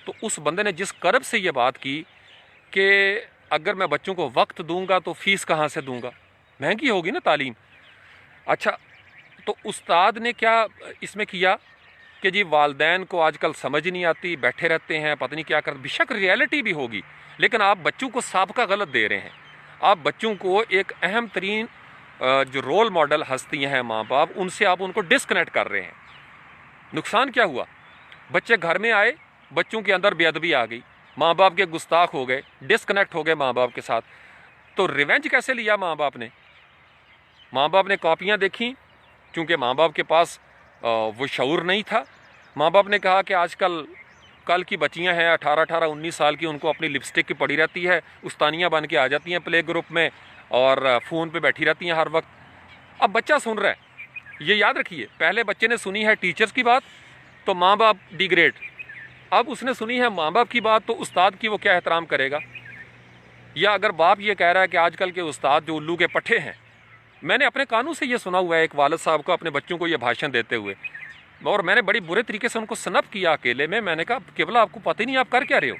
تو اس بندے نے جس کرب سے یہ بات کی کہ اگر میں بچوں کو وقت دوں گا تو فیس کہاں سے دوں گا، مہنگی ہوگی نا تعلیم. اچھا، تو استاد نے کیا اس میں کیا کہ جی والدین کو آج کل سمجھ نہیں آتی، بیٹھے رہتے ہیں، پتہ نہیں کیا کرتے. بے شک ریئلٹی بھی ہوگی، لیکن آپ بچوں کو سابقہ غلط دے رہے ہیں. آپ بچوں کو ایک اہم ترین جو رول ماڈل ہستیاں ہیں ماں باپ، ان سے آپ ان کو ڈسکنیکٹ کر رہے ہیں. نقصان کیا ہوا؟ بچے گھر میں آئے، بچوں کے اندر بے ادبی آ گئی، ماں باپ کے گستاخ ہو گئے، ڈسکنیکٹ ہو گئے ماں باپ کے ساتھ. تو ریونج کیسے لیا ماں باپ نے؟ ماں باپ نے کاپیاں دیکھیں، چونکہ ماں باپ کے پاس وہ شعور نہیں تھا. ماں باپ نے کہا کہ آج کل کی بچیاں ہیں 18 19 سال کی، ان کو اپنی لپسٹک کی پڑی رہتی ہے، استانیاں بن کے آ جاتی ہیں پلے گروپ میں اور فون پہ بیٹھی رہتی ہیں ہر وقت. اب بچہ سن رہا ہے، یہ یاد رکھیے، پہلے بچے نے سنی ہے ٹیچرز کی بات تو ماں باپ ڈی گریڈ. اب اس نے سنی ہے ماں باپ کی بات تو استاد کی وہ کیا احترام کرے گا؟ یا اگر باپ یہ کہہ رہا ہے کہ آج کل کے استاد جو الو کے پٹھے ہیں. میں نے اپنے کانوں سے یہ سنا ہوا ہے ایک والد صاحب کو اپنے بچوں کو یہ بھاشن دیتے ہوئے، اور میں نے بڑی برے طریقے سے ان کو سنپ کیا اکیلے میں. میں نے کہا قبلہ آپ کو پتہ ہی نہیں آپ کر کیا رہے ہو،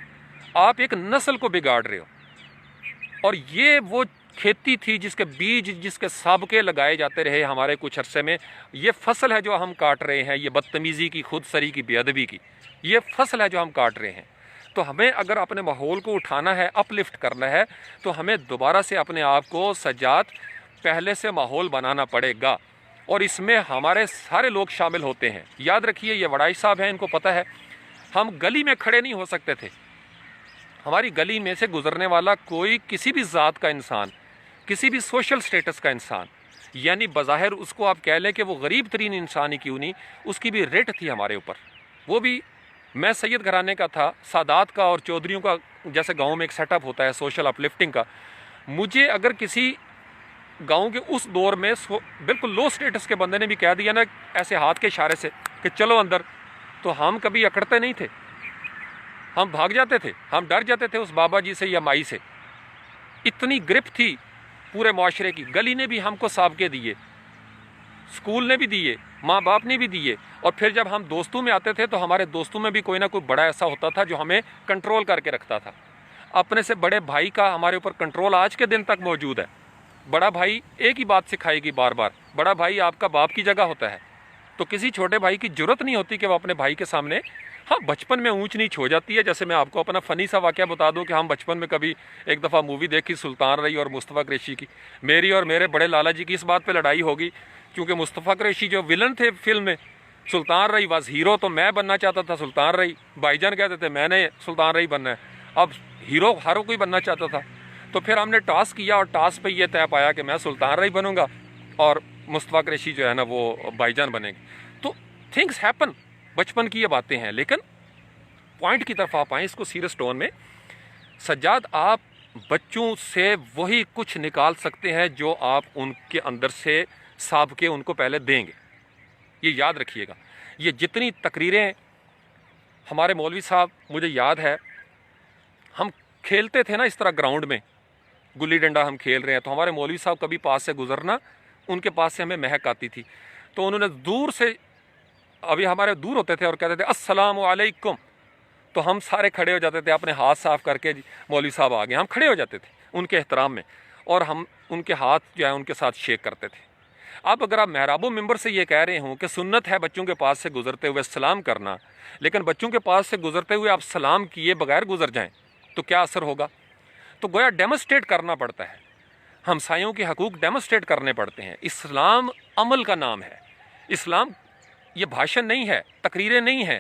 آپ ایک نسل کو بگاڑ رہے ہو. اور یہ وہ کھیتی تھی جس کے بیج، جس کے سابقے لگائے جاتے رہے ہمارے کچھ عرصے میں. یہ فصل ہے جو ہم کاٹ رہے ہیں، یہ بدتمیزی کی، خود سری کی، بے ادبی کی، یہ فصل ہے جو ہم کاٹ رہے ہیں. تو ہمیں اگر اپنے ماحول کو اٹھانا ہے، اپ لفٹ کرنا ہے، تو ہمیں دوبارہ سے اپنے آپ کو سجاد پہلے سے ماحول بنانا پڑے گا. اور اس میں ہمارے سارے لوگ شامل ہوتے ہیں. یاد رکھیے، یہ وڑائی صاحب ہیں، ان کو پتہ ہے ہم گلی میں کھڑے نہیں ہو سکتے تھے. ہماری گلی میں سے گزرنے والا کوئی کسی بھی ذات کا انسان، کسی بھی سوشل سٹیٹس کا انسان، یعنی بظاہر اس کو آپ کہہ لیں کہ وہ غریب ترین انسان ہی کیوں نہیں، اس کی بھی ریٹ تھی ہمارے اوپر. وہ بھی، میں سید گھرانے کا تھا، سادات کا اور چودھریوں کا جیسے گاؤں میں ایک سیٹ اپ ہوتا ہے سوشل اپ لفٹنگ کا. مجھے اگر کسی گاؤں کے اس دور میں بالکل لو سٹیٹس کے بندے نے بھی کہہ دیا نا ایسے ہاتھ کے اشارے سے کہ چلو اندر، تو ہم کبھی اکڑتے نہیں تھے، ہم بھاگ جاتے تھے، ہم ڈر جاتے تھے اس بابا جی سے یا مائی سے. اتنی گرپ تھی پورے معاشرے کی. گلی نے بھی ہم کو سابقے دیے، اسکول نے بھی دیے، ماں باپ نے بھی دیے. اور پھر جب ہم دوستوں میں آتے تھے تو ہمارے دوستوں میں بھی کوئی نہ کوئی بڑا ایسا ہوتا تھا جو ہمیں کنٹرول کر کے رکھتا تھا. اپنے سے بڑے بھائی کا ہمارے اوپر کنٹرول آج کے دن تک موجود ہے. بڑا بھائی ایک ہی بات سکھائے گی بار بار، بڑا بھائی آپ کا باپ کی جگہ ہوتا ہے. تو کسی چھوٹے بھائی کی جرت نہیں ہوتی کہ وہ اپنے بھائی کے سامنے، ہاں بچپن میں اونچ نیچ ہو جاتی ہے. جیسے میں آپ کو اپنا فنی سا واقعہ بتا دوں کہ ہم بچپن میں کبھی ایک دفعہ مووی دیکھی سلطان رئی اور مصطفیٰ قریشی کی. میری اور میرے بڑے لالا جی کی اس بات پہ لڑائی ہوگی کیونکہ مصطفیٰ قریشی جو ولن تھے فلم میں، سلطان رئی واز ہیرو، تو میں بننا چاہتا تھا سلطان رئی. بھائی جان کہتے تھے میں نے سلطان رئی بننا ہے. اب ہیرو ہر کوئی بننا چاہتا تھا، تو پھر ہم نے ٹاس کیا اور ٹاس پہ یہ طے پایا کہ میں سلطان رائی بنوں گا اور مصطفیٰ قریشی جو ہے نا وہ بھائی جان بنے گے۔ تو تھنگس ہیپن، بچپن کی یہ باتیں ہیں، لیکن پوائنٹ کی طرف آپ آئیں اس کو سیریس ٹون میں۔ سجاد، آپ بچوں سے وہی کچھ نکال سکتے ہیں جو آپ ان کے اندر سے سانپ کے ان کو پہلے دیں گے، یہ یاد رکھیے گا۔ یہ جتنی تقریریں ہمارے مولوی صاحب، مجھے یاد ہے ہم کھیلتے تھے نا اس طرح گراؤنڈ میں، گلی ڈنڈا ہم کھیل رہے ہیں، تو ہمارے مولوی صاحب کبھی پاس سے گزرنا، ان کے پاس سے ہمیں مہک آتی تھی، تو انہوں نے دور سے، ابھی ہمارے دور ہوتے تھے اور کہتے تھے السلام علیکم، تو ہم سارے کھڑے ہو جاتے تھے، اپنے ہاتھ صاف کر کے مولوی صاحب آ گئے، ہم کھڑے ہو جاتے تھے ان کے احترام میں، اور ہم ان کے ہاتھ جو ہے ان کے ساتھ شیک کرتے تھے۔ اب اگر آپ محراب و ممبر سے یہ کہہ رہے ہوں کہ سنت ہے بچوں کے پاس سے گزرتے ہوئے سلام کرنا، لیکن بچوں کے پاس سے گزرتے ہوئے آپ سلام کیے بغیر گزر جائیں تو کیا اثر ہوگا؟ تو گویا ڈیمونسٹریٹ کرنا پڑتا ہے، ہمسایوں کے حقوق ڈیمونسٹریٹ کرنے پڑتے ہیں۔ اسلام عمل کا نام ہے، اسلام یہ بھاشن نہیں ہے، تقریریں نہیں ہیں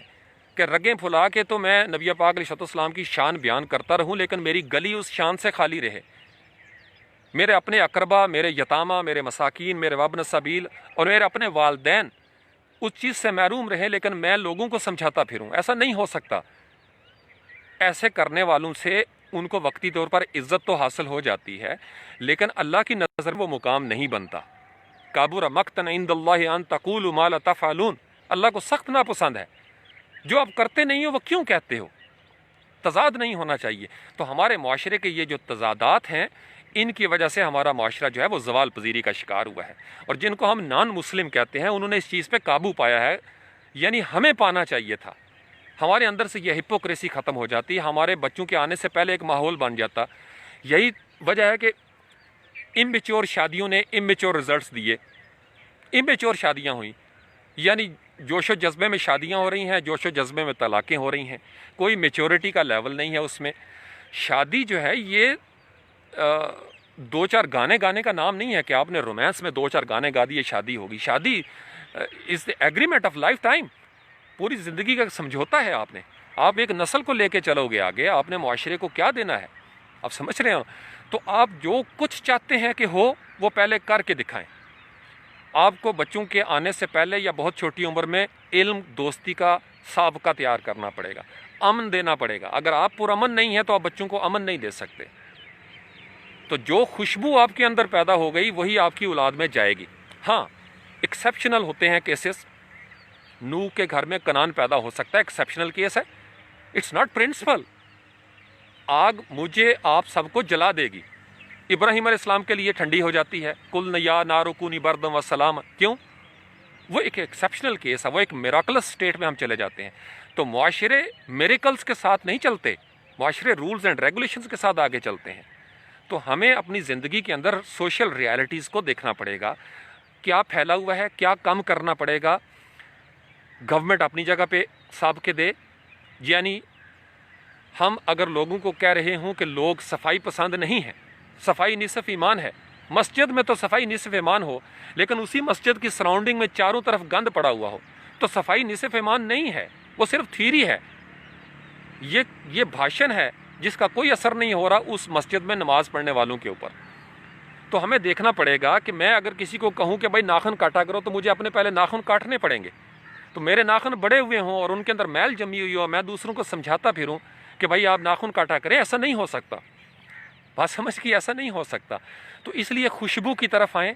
کہ رگیں پھلا کے تو میں نبی پاک علیہ السلام کی شان بیان کرتا رہوں لیکن میری گلی اس شان سے خالی رہے، میرے اپنے اقربا، میرے یتامہ، میرے مساکین، میرے وابن السبیل اور میرے اپنے والدین اس چیز سے محروم رہے لیکن میں لوگوں کو سمجھاتا پھروں۔ ایسا نہیں ہو سکتا۔ ایسے کرنے والوں سے ان کو وقتی طور پر عزت تو حاصل ہو جاتی ہے لیکن اللہ کی نظر وہ مقام نہیں بنتا۔ کابر مقتا عند اللہ ان تقولوا ما لا تفعلون، اللہ کو سخت ناپسند ہے جو آپ کرتے نہیں ہو وہ کیوں کہتے ہو۔ تضاد نہیں ہونا چاہیے۔ تو ہمارے معاشرے کے یہ جو تضادات ہیں ان کی وجہ سے ہمارا معاشرہ جو ہے وہ زوال پذیری کا شکار ہوا ہے، اور جن کو ہم نان مسلم کہتے ہیں انہوں نے اس چیز پہ قابو پایا ہے، یعنی ہمیں پانا چاہیے تھا۔ ہمارے اندر سے یہ ہپوکریسی ختم ہو جاتی، ہمارے بچوں کے آنے سے پہلے ایک ماحول بن جاتا۔ یہی وجہ ہے کہ اممیچور شادیوں نے اممیچور رزلٹس دیے، اممیچور شادیاں ہوئیں، یعنی جوش و جذبے میں شادیاں ہو رہی ہیں، جوش و جذبے میں طلاقیں ہو رہی ہیں، کوئی میچورٹی کا لیول نہیں ہے اس میں۔ شادی جو ہے یہ دو چار گانے گانے کا نام نہیں ہے کہ آپ نے رومانس میں دو چار گانے گا دیے شادی ہوگی۔ شادی is the agreement of lifetime, پوری زندگی کا سمجھوتا ہے۔ آپ ایک نسل کو لے کے چلو گے آگے، آپ نے معاشرے کو کیا دینا ہے، آپ سمجھ رہے ہو؟ تو آپ جو کچھ چاہتے ہیں کہ ہو وہ پہلے کر کے دکھائیں۔ آپ کو بچوں کے آنے سے پہلے یا بہت چھوٹی عمر میں علم دوستی کا سابقہ تیار کرنا پڑے گا، امن دینا پڑے گا۔ اگر آپ پرامن نہیں ہیں تو آپ بچوں کو امن نہیں دے سکتے۔ تو جو خوشبو آپ کے اندر پیدا ہو گئی وہی آپ کی اولاد میں جائے گی۔ ہاں ایکسیپشنل ہوتے ہیں کیسز، نوح کے گھر میں کنعان پیدا ہو سکتا ہے، ایکسیپشنل کیس ہے، اٹس ناٹ پرنسپل۔ آگ مجھے آپ سب کو جلا دے گی، ابراہیم علیہ السلام کے لیے ٹھنڈی ہو جاتی ہے، قُلْنَا يَا نَارُ كُونِي بَرْدًا وَسَلَامًا، کیوں؟ وہ ایک ایکسیپشنل کیس ہے، وہ ایک میراکلس سٹیٹ میں ہم چلے جاتے ہیں۔ تو معاشرے میریکلز کے ساتھ نہیں چلتے، معاشرے رولز اینڈ ریگولیشنز کے ساتھ آگے چلتے ہیں۔ تو ہمیں اپنی زندگی کے اندر سوشل ریالٹیز کو دیکھنا پڑے گا، کیا پھیلا ہوا ہے، کیا کم کرنا پڑے گا۔ گورنمنٹ اپنی جگہ پہ سابقے دے، یعنی ہم اگر لوگوں کو کہہ رہے ہوں کہ لوگ صفائی پسند نہیں ہیں، صفائی نصف ایمان ہے، مسجد میں تو صفائی نصف ایمان ہو لیکن اسی مسجد کی سراؤنڈنگ میں چاروں طرف گند پڑا ہوا ہو تو صفائی نصف ایمان نہیں ہے، وہ صرف تھیوری ہے، یہ بھاشن ہے جس کا کوئی اثر نہیں ہو رہا اس مسجد میں نماز پڑھنے والوں کے اوپر۔ تو ہمیں دیکھنا پڑے گا کہ میں اگر کسی کو کہوں کہ بھائی ناخن کاٹا کرو تو مجھے اپنے پہلے ناخن کاٹنے پڑیں گے۔ تو میرے ناخن بڑے ہوئے ہوں اور ان کے اندر میل جمی ہوئی ہو، میں دوسروں کو سمجھاتا پھروں کہ بھائی آپ ناخن کاٹا کریں، ایسا نہیں ہو سکتا۔ بات سمجھ کی، ایسا نہیں ہو سکتا۔ تو اس لیے خوشبو کی طرف آئیں،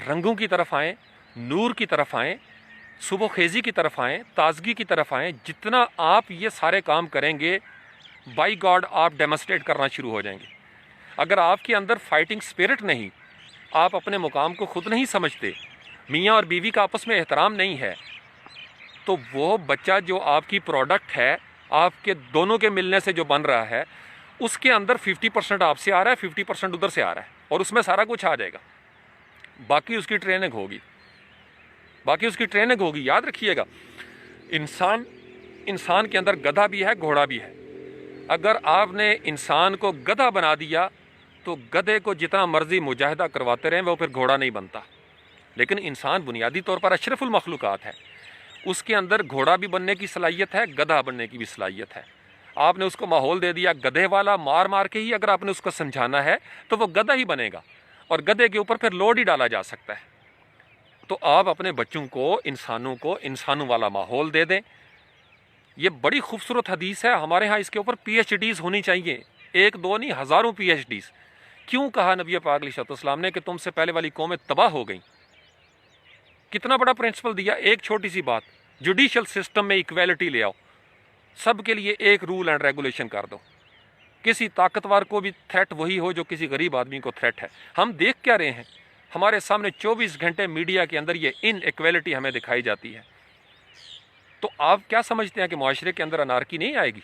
رنگوں کی طرف آئیں، نور کی طرف آئیں، صبح خیزی کی طرف آئیں، تازگی کی طرف آئیں۔ جتنا آپ یہ سارے کام کریں گے بائی گاڈ آپ ڈیمونسٹریٹ کرنا شروع ہو جائیں گے۔ اگر آپ کے اندر فائٹنگ سپرٹ نہیں، آپ اپنے مقام کو خود نہیں سمجھتے، میاں اور بیوی کا آپس میں احترام نہیں ہے، تو وہ بچہ جو آپ کی پروڈکٹ ہے، آپ کے دونوں کے ملنے سے جو بن رہا ہے، اس کے اندر 50% آپ سے آ رہا ہے، 50% ادھر سے آ رہا ہے، اور اس میں سارا کچھ آ جائے گا، باقی اس کی ٹریننگ ہوگی۔ یاد رکھیے گا، انسان کے اندر گدھا بھی ہے، گھوڑا بھی ہے۔ اگر آپ نے انسان کو گدھا بنا دیا تو گدھے کو جتنا مرضی مجاہدہ کرواتے رہیں وہ پھر گھوڑا نہیں بنتا۔ لیکن انسان بنیادی طور پر اشرف المخلوقات ہے، اس کے اندر گھوڑا بھی بننے کی صلاحیت ہے، گدھا بننے کی بھی صلاحیت ہے۔ آپ نے اس کو ماحول دے دیا گدھے والا، مار مار کے ہی اگر آپ نے اس کو سمجھانا ہے تو وہ گدھا ہی بنے گا، اور گدھے کے اوپر پھر لوڈ ہی ڈالا جا سکتا ہے۔ تو آپ اپنے بچوں کو انسانوں والا ماحول دے دیں۔ یہ بڑی خوبصورت حدیث ہے، ہمارے ہاں اس کے اوپر پی ایچ ڈیز ہونی چاہیے، ایک دو نہیں، ہزاروں پی ایچ ڈیز۔ کیوں کہا نبی پاک علیہ السلام نے کہ تم سے پہلے والی قومیں تباہ ہو گئیں؟ کتنا بڑا پرنسپل دیا، ایک چھوٹی سی بات، جوڈیشل سسٹم میں ایکویلٹی لے آؤ، سب کے لیے ایک رول اینڈ ریگولیشن کر دو، کسی طاقتور کو بھی تھریٹ وہی ہو جو کسی غریب آدمی کو تھریٹ ہے۔ ہم دیکھ کیا رہے ہیں؟ ہمارے سامنے 24 گھنٹے میڈیا کے اندر یہ ان ایکویلٹی ہمیں دکھائی جاتی ہے۔ تو آپ کیا سمجھتے ہیں کہ معاشرے کے اندر انارکی نہیں آئے گی؟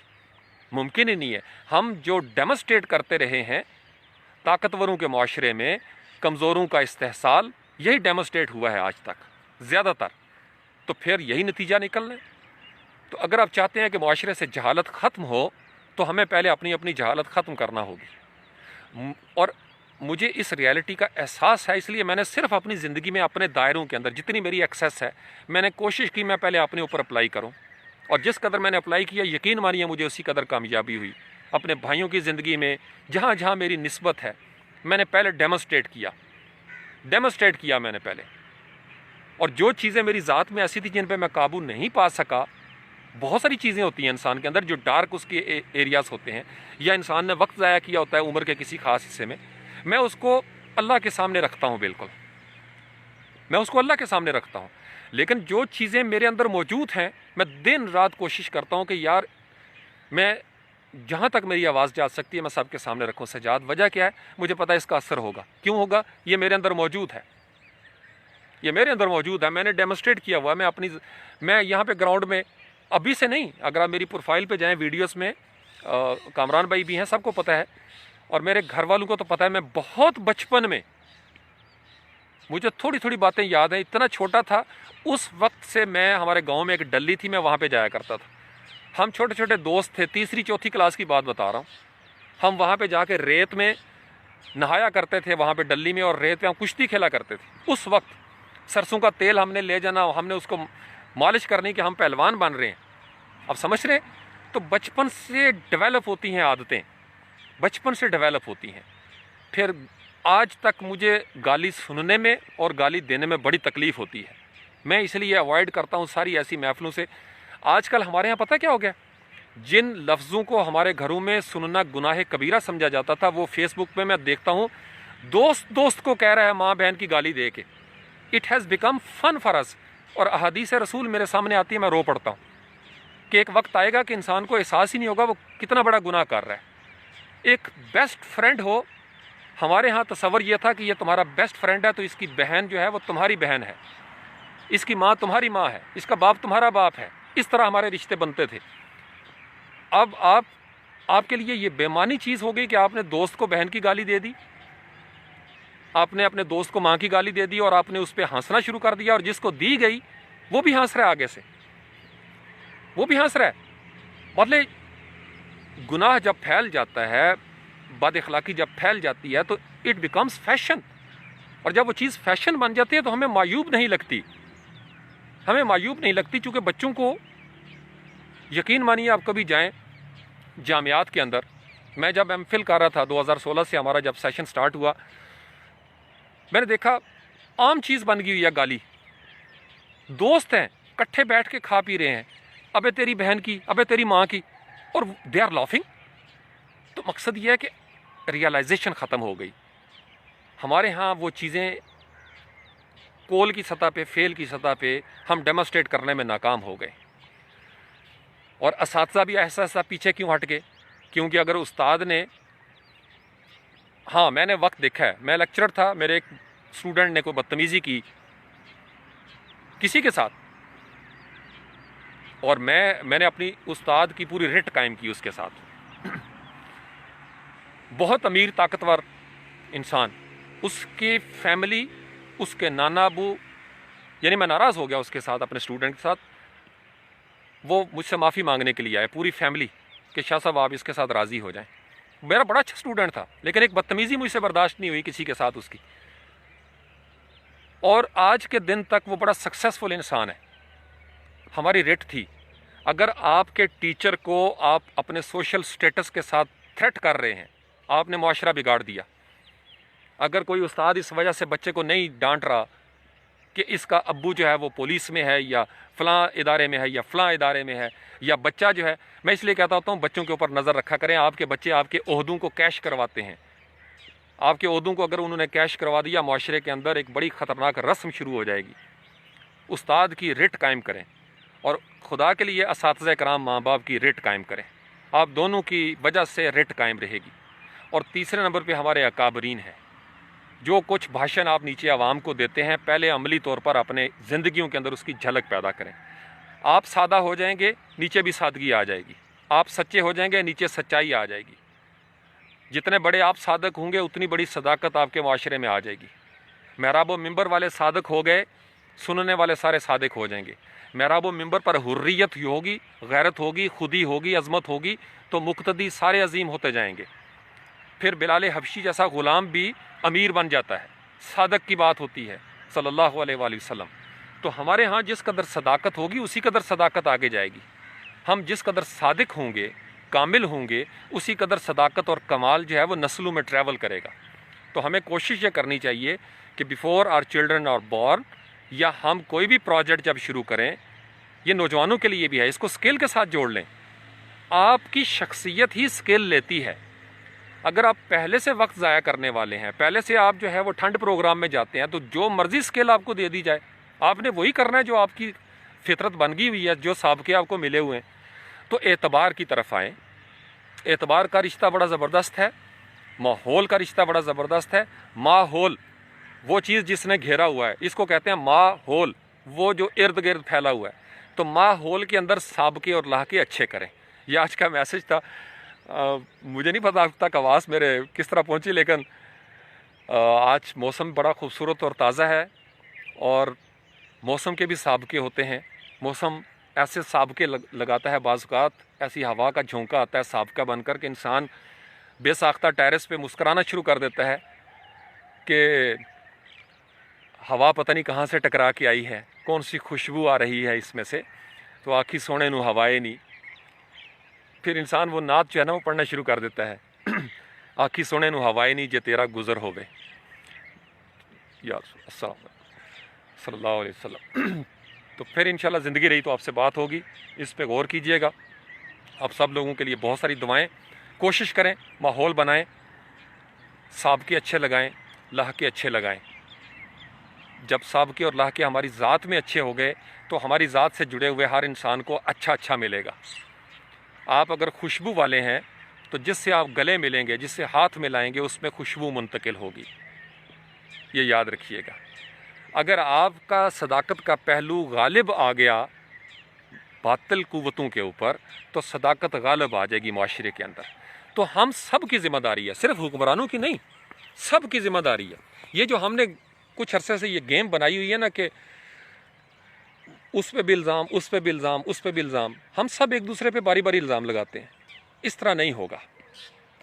ممکن ہی نہیں ہے۔ ہم جو ڈیمونسٹریٹ کرتے رہے ہیں طاقتوروں کے معاشرے میں کمزوروں کا استحصال، یہی ڈیمونسٹریٹ ہوا ہے آج تک زیادہ تر، تو پھر یہی نتیجہ نکلنا ہے۔ تو اگر آپ چاہتے ہیں کہ معاشرے سے جہالت ختم ہو تو ہمیں پہلے اپنی جہالت ختم کرنا ہوگی۔ اور مجھے اس ریالٹی کا احساس ہے، اس لیے میں نے صرف اپنی زندگی میں اپنے دائروں کے اندر جتنی میری ایکسیس ہے میں نے کوشش کی میں پہلے اپنے اوپر اپلائی کروں، اور جس قدر میں نے اپلائی کیا یقین مانیے مجھے اسی قدر کامیابی ہوئی۔ اپنے بھائیوں کی زندگی میں جہاں جہاں میری نسبت ہے میں نے پہلے ڈیمونسٹریٹ کیا میں نے پہلے، اور جو چیزیں میری ذات میں ایسی تھی جن پہ میں قابو نہیں پا سکا، بہت ساری چیزیں ہوتی ہیں انسان کے اندر جو ڈارک اس کے ایریاز ہوتے ہیں، یا انسان نے وقت ضائع کیا ہوتا ہے عمر کے کسی خاص حصے میں اس کو اللہ کے سامنے رکھتا ہوں، بالکل میں اس کو اللہ کے سامنے رکھتا ہوں۔ لیکن جو چیزیں میرے اندر موجود ہیں میں دن رات کوشش کرتا ہوں کہ یار میں جہاں تک میری آواز جا سکتی ہے میں سب کے سامنے رکھوں۔ سجاد، وجہ کیا ہے؟ مجھے پتا ہے اس کا اثر ہوگا۔ کیوں ہوگا؟ یہ میرے اندر موجود ہے، میں نے ڈیمونسٹریٹ کیا ہوا ہے۔ میں یہاں پہ گراؤنڈ میں ابھی سے نہیں، اگر آپ میری پروفائل پہ جائیں ویڈیوز میں، کامران بھائی بھی ہیں، سب کو پتہ ہے، اور میرے گھر والوں کو تو پتہ ہے، میں بہت بچپن میں مجھے تھوڑی تھوڑی باتیں یاد ہیں، اتنا چھوٹا تھا اس وقت سے میں، ہمارے گاؤں میں ایک ڈلی تھی، میں وہاں پہ جایا کرتا تھا۔ ہم چھوٹے چھوٹے دوست تھے، تیسری چوتھی کلاس کی بات بتا رہا ہوں، ہم وہاں پہ جا کے ریت میں نہایا کرتے تھے، وہاں پہ ڈلی میں، اور ریت پہ ہم کشتی کھیلا کرتے تھے۔ اس وقت سرسوں کا تیل ہم نے لے جانا، ہم نے اس کو مالش کرنی کہ ہم پہلوان بن رہے ہیں۔ اب سمجھ رہے ہیں؟ تو بچپن سے ڈیولپ ہوتی ہیں عادتیں، بچپن سے ڈیولپ ہوتی ہیں۔ پھر آج تک مجھے گالی سننے میں اور گالی دینے میں بڑی تکلیف ہوتی ہے، میں اس لیے اوائڈ کرتا ہوں ساری ایسی محفلوں سے۔ آج کل ہمارے ہاں پتہ کیا ہو گیا؟ جن لفظوں کو ہمارے گھروں میں سننا گناہ کبیرہ سمجھا جاتا تھا، وہ فیس بک پہ میں دیکھتا ہوں دوست کو کہہ رہا ہے ماں بہن کی گالی دے کے۔ It has become fun for us, اور احادیث رسول میرے سامنے آتی ہے، میں رو پڑتا ہوں کہ ایک وقت آئے گا کہ انسان کو احساس ہی نہیں ہوگا وہ کتنا بڑا گناہ کر رہا ہے۔ ایک بیسٹ فرینڈ ہو، ہمارے ہاں تصور یہ تھا کہ یہ تمہارا بیسٹ فرینڈ ہے تو اس کی بہن جو ہے وہ تمہاری بہن ہے، اس کی ماں تمہاری ماں ہے، اس کا باپ تمہارا باپ ہے، اس طرح ہمارے رشتے بنتے تھے۔ اب آپ کے لیے یہ بے معنی چیز ہو گئی کہ آپ نے دوست کو بہن کی گالی دے دی، آپ نے اپنے دوست کو ماں کی گالی دے دی، اور آپ نے اس پہ ہنسنا شروع کر دیا، اور جس کو دی گئی وہ بھی ہنس رہا ہے، آگے سے وہ بھی ہنس رہا ہے۔ مطلب گناہ جب پھیل جاتا ہے، بد اخلاقی جب پھیل جاتی ہے تو اٹ بیکمز فیشن، اور جب وہ چیز فیشن بن جاتی ہے تو ہمیں معیوب نہیں لگتی، چونکہ بچوں کو یقین مانیے، آپ کبھی جائیں جامعات کے اندر، میں جب ایم فل کر رہا تھا 2016 سے ہمارا جب سیشن سٹارٹ ہوا، میں نے دیکھا عام چیز بن گئی ہوئی ہے گالی۔ دوست ہیں کٹھے بیٹھ کے کھا پی رہے ہیں، ابے تیری بہن کی، ابے تیری ماں کی، اور دے آر لافنگ۔ تو مقصد یہ ہے کہ ریئلائزیشن ختم ہو گئی ہمارے ہاں، وہ چیزیں کول کی سطح پہ، فیل کی سطح پہ ہم ڈیمونسٹریٹ کرنے میں ناکام ہو گئے، اور اساتذہ بھی ایسا پیچھے کیوں ہٹ گئے؟ کیونکہ اگر استاد نے، ہاں میں نے وقت دیکھا ہے، میں لیکچرر تھا، میرے ایک اسٹوڈنٹ نے کوئی بدتمیزی کی کسی کے ساتھ، اور میں نے اپنی استاد کی پوری رٹ قائم کی اس کے ساتھ۔ بہت امیر طاقتور انسان، اس کی فیملی، اس کے نانا ابو، یعنی میں ناراض ہو گیا اس کے ساتھ، اپنے اسٹوڈنٹ کے ساتھ، وہ مجھ سے معافی مانگنے کے لیے آئے پوری فیملی کہ شاہ صاحب آپ اس کے ساتھ راضی ہو جائیں۔ میرا بڑا اچھا اسٹوڈنٹ تھا، لیکن ایک بدتمیزی مجھ سے برداشت نہیں ہوئی کسی کے ساتھ اس کی، اور آج کے دن تک وہ بڑا سکسیسفل انسان ہے۔ ہماری رٹ تھی، اگر آپ کے ٹیچر کو آپ اپنے سوشل سٹیٹس کے ساتھ تھریٹ کر رہے ہیں، آپ نے معاشرہ بگاڑ دیا۔ اگر کوئی استاد اس وجہ سے بچے کو نہیں ڈانٹ رہا کہ اس کا ابو جو ہے وہ پولیس میں ہے یا فلاں ادارے میں ہے یا فلاں ادارے میں ہے، یا بچہ جو ہے، میں اس لیے کہتا ہوتا ہوں بچوں کے اوپر نظر رکھا کریں۔ آپ کے بچے آپ کے عہدوں کو کیش کرواتے ہیں، آپ کے عہدوں کو اگر انہوں نے کیش کروا دیا، معاشرے کے اندر ایک بڑی خطرناک رسم شروع ہو جائے گی۔ استاد کی رٹ قائم کریں، اور خدا کے لیے اساتذہ کرام ماں باپ کی رٹ قائم کریں، آپ دونوں کی وجہ سے رٹ قائم رہے گی۔ اور تیسرے نمبر پہ ہمارے اکابرین ہیں، جو کچھ بھاشن آپ نیچے عوام کو دیتے ہیں، پہلے عملی طور پر اپنے زندگیوں کے اندر اس کی جھلک پیدا کریں۔ آپ سادہ ہو جائیں گے، نیچے بھی سادگی آ جائے گی۔ آپ سچے ہو جائیں گے، نیچے سچائی آ جائے گی۔ جتنے بڑے آپ صادق ہوں گے، اتنی بڑی صداقت آپ کے معاشرے میں آ جائے گی۔ محراب و منبر والے صادق ہو گئے، سننے والے سارے صادق ہو جائیں گے۔ محراب و منبر پر حریت ہوگی، غیرت ہوگی، خودی ہوگی، عظمت ہوگی، تو مقتدی سارے عظیم ہوتے جائیں گے۔ پھر بلال حبشی جیسا غلام بھی امیر بن جاتا ہے، صادق کی بات ہوتی ہے صلی اللہ علیہ وآلہ وسلم۔ تو ہمارے ہاں جس قدر صداقت ہوگی، اسی قدر صداقت آگے جائے گی۔ ہم جس قدر صادق ہوں گے، کامل ہوں گے، اسی قدر صداقت اور کمال جو ہے وہ نسلوں میں ٹریول کرے گا۔ تو ہمیں کوشش یہ کرنی چاہیے کہ before our children are born, یا ہم کوئی بھی پروجیکٹ جب شروع کریں، یہ نوجوانوں کے لیے بھی ہے، اس کو اسکل کے ساتھ جوڑ لیں۔ آپ کی شخصیت ہی اسکل لیتی ہے۔ اگر آپ پہلے سے وقت ضائع کرنے والے ہیں، پہلے سے آپ جو ہے وہ ٹھنڈ پروگرام میں جاتے ہیں، تو جو مرضی اسکل آپ کو دے دی جائے، آپ نے وہی کرنا ہے جو آپ کی فطرت بن گئی ہوئی ہے، جو سابقے آپ کو ملے ہوئے ہیں۔ تو اعتبار کی طرف آئیں۔ اعتبار کا رشتہ بڑا زبردست ہے، ماحول کا رشتہ بڑا زبردست ہے۔ ماحول وہ چیز جس نے گھیرا ہوا ہے، اس کو کہتے ہیں ماحول، وہ جو ارد گرد پھیلا ہوا ہے۔ تو ماحول کے اندر سابقے اور لاحقے اچھے کریں۔ یہ آج کا میسج تھا۔ مجھے نہیں پتا اب تک آواز میرے کس طرح پہنچی، لیکن آج موسم بڑا خوبصورت اور تازہ ہے، اور موسم کے بھی سابقے ہوتے ہیں۔ موسم ایسے سابقے لگاتا ہے، بعض اوقات ایسی ہوا کا جھونکا آتا ہے سابقہ بن کر کہ انسان بے ساختہ ٹیرس پہ مسکرانا شروع کر دیتا ہے کہ ہوا پتہ نہیں کہاں سے ٹکرا کے آئی ہے، کون سی خوشبو آ رہی ہے اس میں سے، تو آکھی سونے نو ہوائے نہیں۔ پھر انسان وہ نعت جو ہے نا وہ پڑھنا شروع کر دیتا ہے، آکھی سونے نو ہوائے نہیں جے تیرا گزر ہوئے، یا السلام علیکم صلی اللہ علیہ وسلم۔ تو پھر انشاءاللہ زندگی رہی تو آپ سے بات ہوگی، اس پہ غور کیجئے گا۔ آپ سب لوگوں کے لیے بہت ساری دعائیں، کوشش کریں ماحول بنائیں، سابقے اچھے لگائیں، لاحقے اچھے لگائیں۔ جب سابقے اور لاحقے ہماری ذات میں اچھے ہو گئے تو ہماری ذات سے جڑے ہوئے ہر انسان کو اچھا ملے گا۔ آپ اگر خوشبو والے ہیں تو جس سے آپ گلے ملیں گے، جس سے ہاتھ ملائیں گے، اس میں خوشبو منتقل ہوگی، یہ یاد رکھیے گا۔ اگر آپ کا صداقت کا پہلو غالب آ گیا باطل قوتوں کے اوپر، تو صداقت غالب آ جائے گی معاشرے کے اندر۔ تو ہم سب کی ذمہ داری ہے، صرف حکمرانوں کی نہیں، سب کی ذمہ داری ہے۔ یہ جو ہم نے کچھ عرصے سے یہ گیم بنائی ہوئی ہے نا کہ اس پہ بھی الزام، اس پہ بھی الزام، اس پہ بھی الزام، ہم سب ایک دوسرے پہ باری باری الزام لگاتے ہیں۔ اس طرح نہیں ہوگا،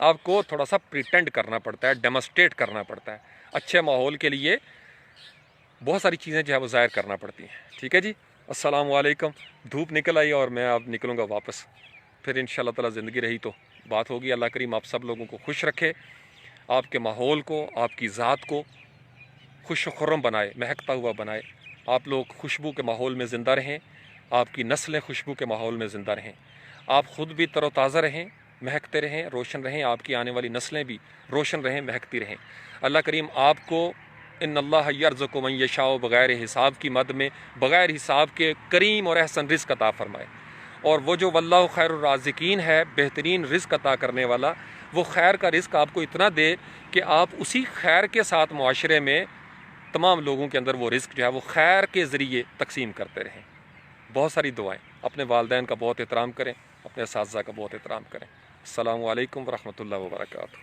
آپ کو تھوڑا سا پریٹینڈ کرنا پڑتا ہے، ڈیمونسٹریٹ کرنا پڑتا ہے۔ اچھے ماحول کے لیے بہت ساری چیزیں جو ہے وہ ظاہر کرنا پڑتی ہیں۔ ٹھیک ہے جی، السلام علیکم۔ دھوپ نکل آئی اور میں اب نکلوں گا واپس، پھر انشاءاللہ تعالی زندگی رہی تو بات ہوگی۔ اللہ کریم آپ سب لوگوں کو خوش رکھے، آپ کے ماحول کو، آپ کی ذات کو خوش و خرم بنائے، مہکتا ہوا بنائے۔ آپ لوگ خوشبو کے ماحول میں زندہ رہیں، آپ کی نسلیں خوشبو کے ماحول میں زندہ رہیں، آپ خود بھی تر و تازہ رہیں، مہکتے رہیں، روشن رہیں، آپ کی آنے والی نسلیں بھی روشن رہیں، مہکتی رہیں۔ اللہ کریم آپ کو ان اللہ یرزق من یشاء بغیر حساب کی مد میں بغیر حساب کے کریم اور احسن رزق عطا فرمائے، اور وہ جو واللہ خیر الرازقین ہے، بہترین رزق عطا کرنے والا، وہ خیر کا رزق آپ کو اتنا دے کہ آپ اسی خیر کے ساتھ معاشرے میں تمام لوگوں کے اندر وہ رزق جو ہے وہ خیر کے ذریعے تقسیم کرتے رہیں۔ بہت ساری دعائیں، اپنے والدین کا بہت احترام کریں، اپنے اساتذہ کا بہت احترام کریں۔ السلام علیکم ورحمۃ اللہ وبرکاتہ۔